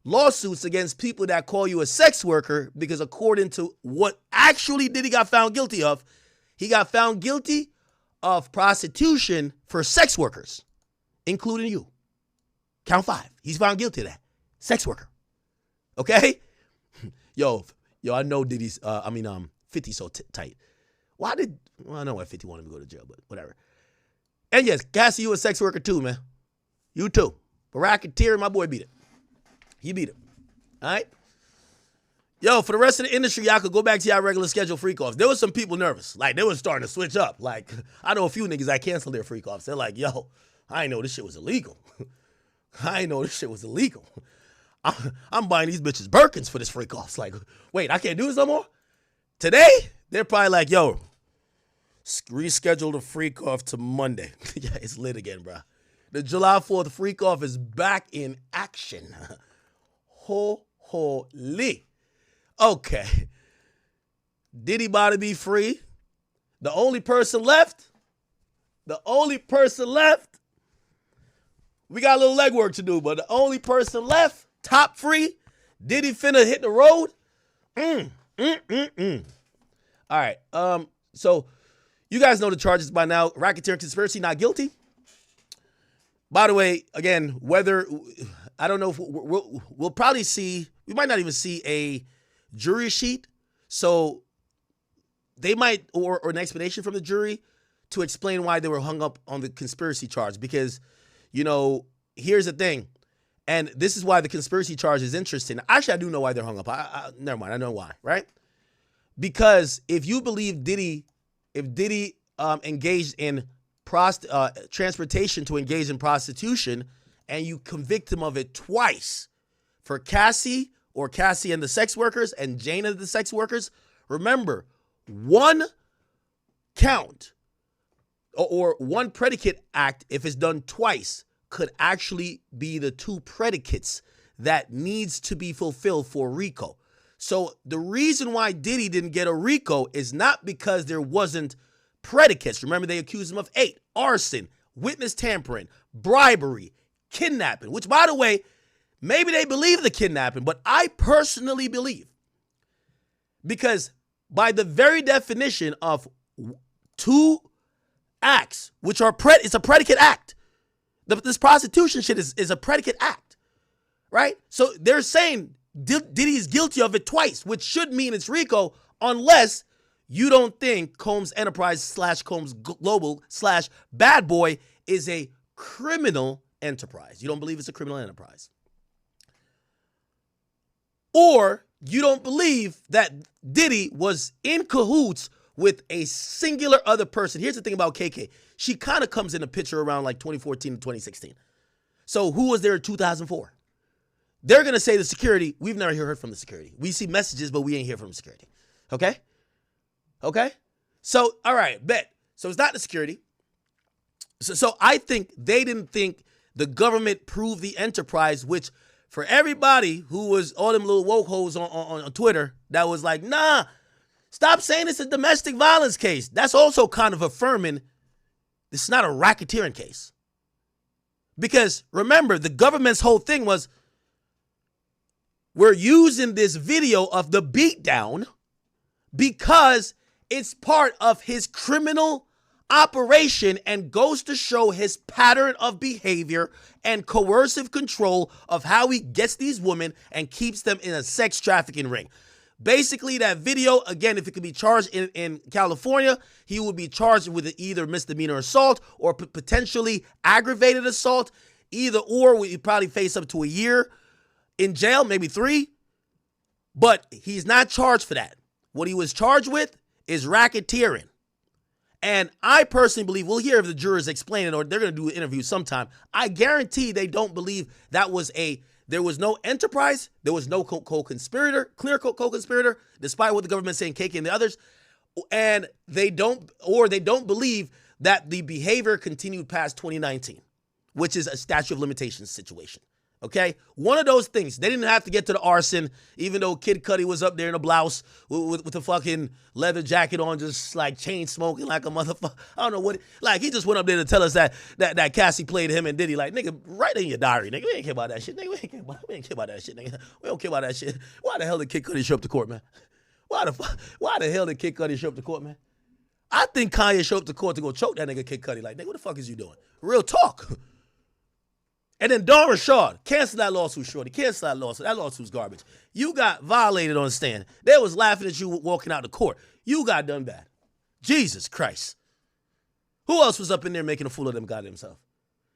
lawsuits against people that call you a sex worker, because according to what actually Diddy got found guilty of, he got found guilty of prostitution for sex workers, including you. Count 5. He's found guilty of that. Sex worker. Okay? Yo, I know Diddy's, 50's so tight. Well, I know why 50 wanted to go to jail, but whatever. And yes, Cassie, you a sex worker too, man. You too. But racketeer, my boy beat it. He beat it. All right? Yo, for the rest of the industry, y'all could go back to y'all regular schedule freak offs. There was some people nervous. Like, they was starting to switch up. Like, I know a few niggas that canceled their freak offs. They're like, yo, I ain't know this shit was illegal. I ain't know this shit was illegal. I'm buying these bitches Birkins for this freak offs. Like, wait, I can't do this no more? Today, they're probably like, yo, reschedule the freak off to Monday. Yeah, it's lit again, bro. The July 4th freak off is back in action. Holy. Okay. Diddy about to be free. The only person left, we got a little legwork to do, but the only person left, top free, Diddy finna hit the road. All right. So you guys know the charges by now. Racketeering, conspiracy, not guilty. By the way, again, whether, I don't know if we'll probably see, we might not even see a jury sheet. So they might, or an explanation from the jury to explain why they were hung up on the conspiracy charge. Because, you know, here's the thing. And this is why the conspiracy charge is interesting. Actually, I do know why they're hung up. Never mind. I know why, right? Because if you believe Diddy engaged in transportation to engage in prostitution, and you convict him of it twice for Cassie and the sex workers and Jane and the sex workers, remember, one count or one predicate act, if it's done twice, could actually be the two predicates that needs to be fulfilled for RICO. So the reason why Diddy didn't get a RICO is not because there wasn't predicates. Remember, they accused him of 8: arson, witness tampering, bribery, kidnapping, which, by the way, maybe they believe the kidnapping, but I personally believe, because by the very definition of two acts, which are it's a predicate act. This prostitution shit is a predicate act, right? So they're saying Diddy's guilty of it twice, which should mean it's RICO, unless you don't think Combs Enterprise / Combs Global / Bad Boy is a criminal enterprise. You don't believe it's a criminal enterprise. Or you don't believe that Diddy was in cahoots with a singular other person. Here's the thing about KK. She kind of comes in the picture around like 2014 to 2016. So who was there in 2004? They're going to say the security. We've never heard from the security. We see messages, but we ain't hear from the security. Okay? Okay? So, all right, bet. So it's not the security. So I think they didn't think the government proved the enterprise, which for everybody who was all them little woke hoes on Twitter that was like, nah, stop saying it's a domestic violence case. That's also kind of affirming this is not a racketeering case. Because remember, the government's whole thing was, we're using this video of the beatdown because it's part of his criminal operation and goes to show his pattern of behavior and coercive control of how he gets these women and keeps them in a sex trafficking ring. Basically, that video, again, if it could be charged in California, he would be charged with either misdemeanor assault or potentially aggravated assault. Either or, he'd probably face up to a year in jail, maybe 3. But he's not charged for that. What he was charged with is racketeering. And I personally believe, we'll hear if the jurors explain it, or they're going to do an interview sometime. I guarantee they don't believe there was no enterprise, there was no co-conspirator, clear co-conspirator, despite what the government's saying, KK and the others. And they don't believe that the behavior continued past 2019, which is a statute of limitations situation. Okay? One of those things. They didn't have to get to the arson, even though Kid Cudi was up there in a blouse with the fucking leather jacket on, just like chain smoking like a motherfucker. I don't know what. Like, he just went up there to tell us that Cassie played him and Diddy. Like, nigga, write in your diary, nigga. We ain't care about that shit, nigga. We ain't care about that shit, nigga. We don't care about that shit. Why the hell did Kid Cudi show up to court, man? Why the hell did Kid Cudi show up to court, man? I think Kanye showed up to court to go choke that nigga Kid Cudi. Like, nigga, what the fuck is you doing? Real talk. And then Don Rashad, cancel that lawsuit, shorty. Cancel that lawsuit. That lawsuit's garbage. You got violated on the stand. They was laughing at you walking out of court. You got done bad. Jesus Christ. Who else was up in there making a fool of them goddamn self?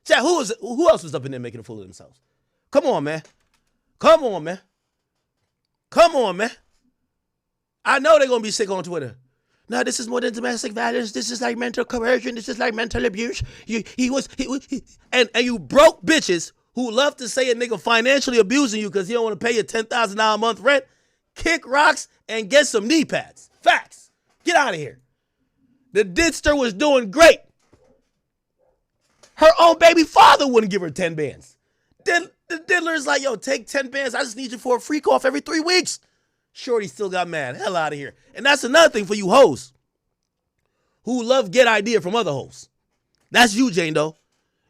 Chat, who else was up in there making a fool of themselves? Come on, man. Come on, man. Come on, man. I know they're gonna be sick on Twitter. No, this is more than domestic violence. This is like mental coercion. This is like mental abuse. And you broke bitches who love to say a nigga financially abusing you because he don't want to pay you $10,000 a month rent. Kick rocks and get some knee pads. Facts. Get out of here. The Didster was doing great. Her own baby father wouldn't give her 10 bands. Then the diddler's like, yo, take 10 bands. I just need you for a freak off every 3 weeks. Shorty still got mad. Hell out of here. And that's another thing for you hoes who love get idea from other hoes. That's you, Jane Doe.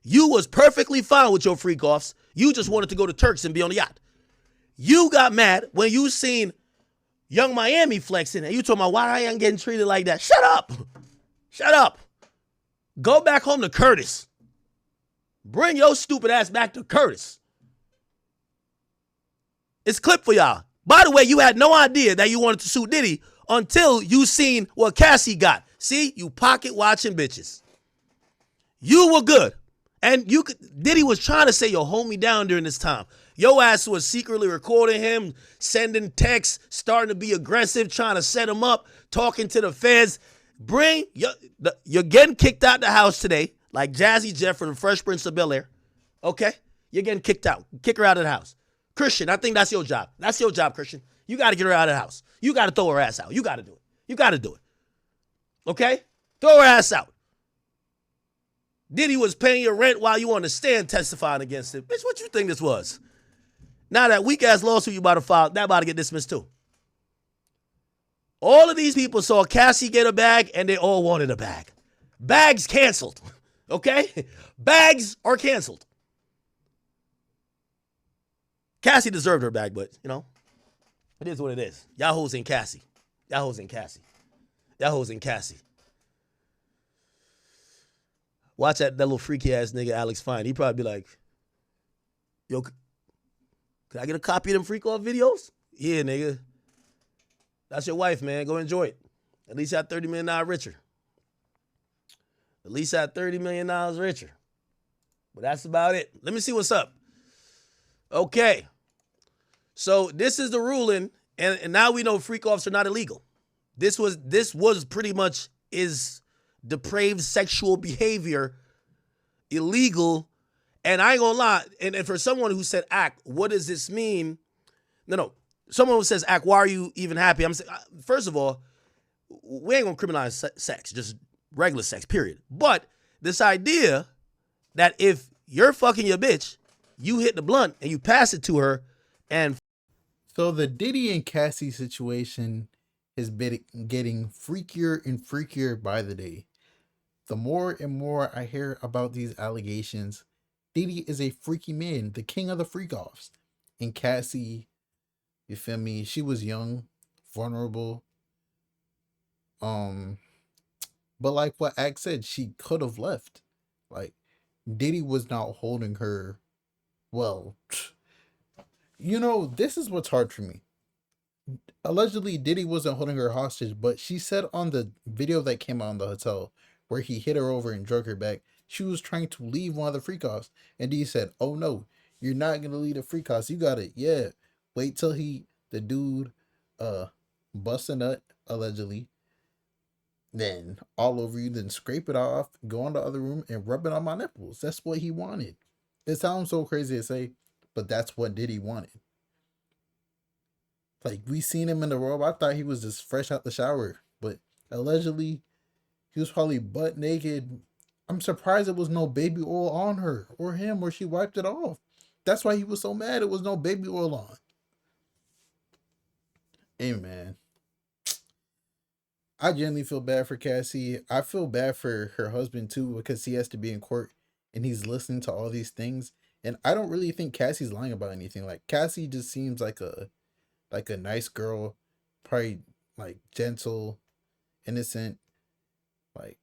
You was perfectly fine with your freak offs. You just wanted to go to Turks and be on the yacht. You got mad when you seen Young Miami flexing and you told me, why I ain't getting treated like that? Shut up. Shut up. Go back home to Curtis. Bring your stupid ass back to Curtis. It's clip for y'all. By the way, you had no idea that you wanted to sue Diddy until you seen what Cassie got. See, you pocket watching bitches. You were good. And Diddy was trying to say, yo, hold me down during this time. Your ass was secretly recording him, sending texts, starting to be aggressive, trying to set him up, talking to the feds. You're getting kicked out the house today, like Jazzy Jeff from the Fresh Prince of Bel-Air. Okay? You're getting kicked out. Kick her out of the house. Christian, I think that's your job. That's your job, Christian. You got to get her out of the house. You got to throw her ass out. You got to do it. You got to do it. Okay? Throw her ass out. Diddy was paying your rent while you on the stand testifying against it. Bitch, what you think this was? Now that weak-ass lawsuit you about to file, that about to get dismissed too. All of these people saw Cassie get a bag, and they all wanted a bag. Bags canceled. Okay? Bags are canceled. Cassie deserved her bag, but, you know, it is what it is. Y'all hoes ain't Cassie. Y'all hoes ain't Cassie. Y'all hoes ain't Cassie. Watch that little freaky-ass nigga Alex Fine. He probably be like, yo, can I get a copy of them freak-off videos? Yeah, nigga. That's your wife, man. Go enjoy it. At least got $30 million richer. At least got $30 million richer. But that's about it. Let me see what's up. Okay. So this is the ruling, and now we know freak-offs are not illegal. This was pretty much is depraved sexual behavior illegal. And I ain't gonna lie, and for someone who said, Act, what does this mean? No. Someone who says, Act, why are you even happy? I'm saying, first of all, we ain't gonna criminalize sex, just regular sex, period. But this idea that if you're fucking your bitch, you hit the blunt and you pass it to her, and so the Diddy and Cassie situation has been getting freakier and freakier by the day. The more and more I hear about these allegations, Diddy is a freaky man, the king of the freak-offs. And Cassie, you feel me, she was young, vulnerable. But like what Axe said, she could have left. Like, Diddy was not holding her well. You know, this is what's hard for me. Allegedly, Diddy wasn't holding her hostage, but she said on the video that came out in the hotel where he hit her over and drug her back, she was trying to leave one of the freak-offs. And Diddy said, oh no, you're not going to leave the freak-offs. You got it. Yeah. Wait till the dude, bust a nut, allegedly. Then all over you, then scrape it off, go in the other room and rub it on my nipples. That's what he wanted. It sounds so crazy to say, but that's what Diddy wanted. Like, we seen him in the robe. I thought he was just fresh out the shower. But allegedly, he was probably butt naked. I'm surprised there was no baby oil on her or him, or she wiped it off. That's why he was so mad. It was no baby oil on. Hey, man. I genuinely feel bad for Cassie. I feel bad for her husband, too, because he has to be in court and he's listening to all these things. And I don't really think Cassie's lying about anything. Like, Cassie just seems like a nice girl, probably like gentle, innocent, like,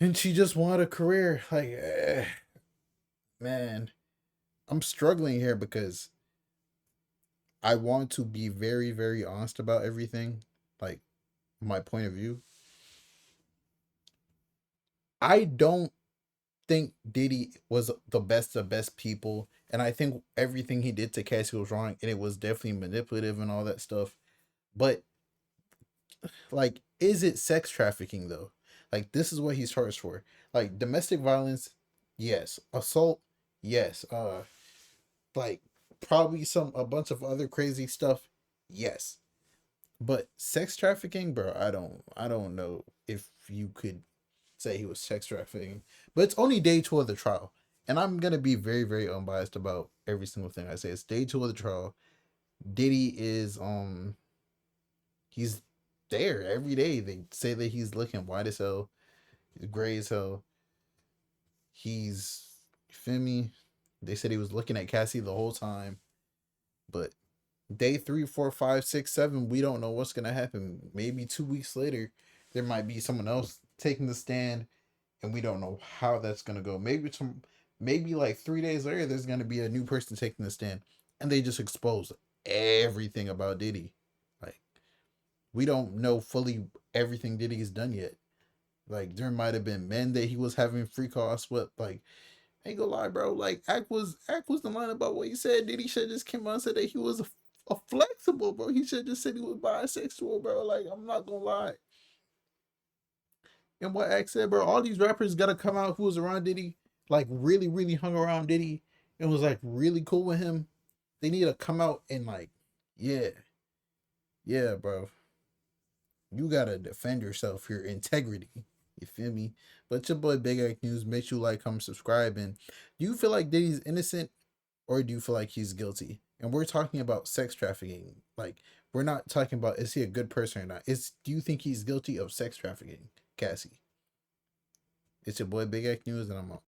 and she just wanted a career. Like, man, I'm struggling here because I want to be very, very honest about everything, like my point of view. I don't think Diddy was the best of best people, And I think everything he did to Cassie was wrong, and it was definitely manipulative and all that stuff. But like, is it sex trafficking though? Like, this is what he's charged for. Like, domestic violence, yes. Assault, yes. Like, probably a bunch of other crazy stuff, yes. But sex trafficking, bro, I don't know if you could say he was sex trafficking. But it's only day 2 of the trial. And I'm gonna be very, very unbiased about every single thing I say. It's day 2 of the trial. Diddy is he's there every day. They say that he's looking white as hell, he's gray as hell. He's, you feel me? They said he was looking at Cassie the whole time. But day 3, 4, 5, 6, 7, we don't know what's gonna happen. Maybe 2 weeks later, there might be someone else taking the stand, and we don't know how that's gonna go. Maybe like 3 days later, there's gonna be a new person taking the stand, and they just expose everything about Diddy. Like, we don't know fully everything Diddy's done yet. Like, there might have been men that he was having free calls with. Like, ain't gonna lie, bro. Like, Act was the line about what he said. Diddy should just came out and said that he was a flexible, bro. He should just said he was bisexual, bro. Like, I'm not gonna lie. And what Act said, bro, all these rappers gotta come out who was around Diddy, like really, really hung around Diddy and was like really cool with him. They need to come out and like, yeah, yeah, bro. You gotta defend yourself, your integrity. You feel me? But your boy Big Act News, make sure you like, comment, subscribe. And do you feel like Diddy's innocent, or do you feel like he's guilty? And we're talking about sex trafficking. Like, we're not talking about is he a good person or not. Do you think he's guilty of sex trafficking, Cassie? It's your boy Big Act News, and I'm out.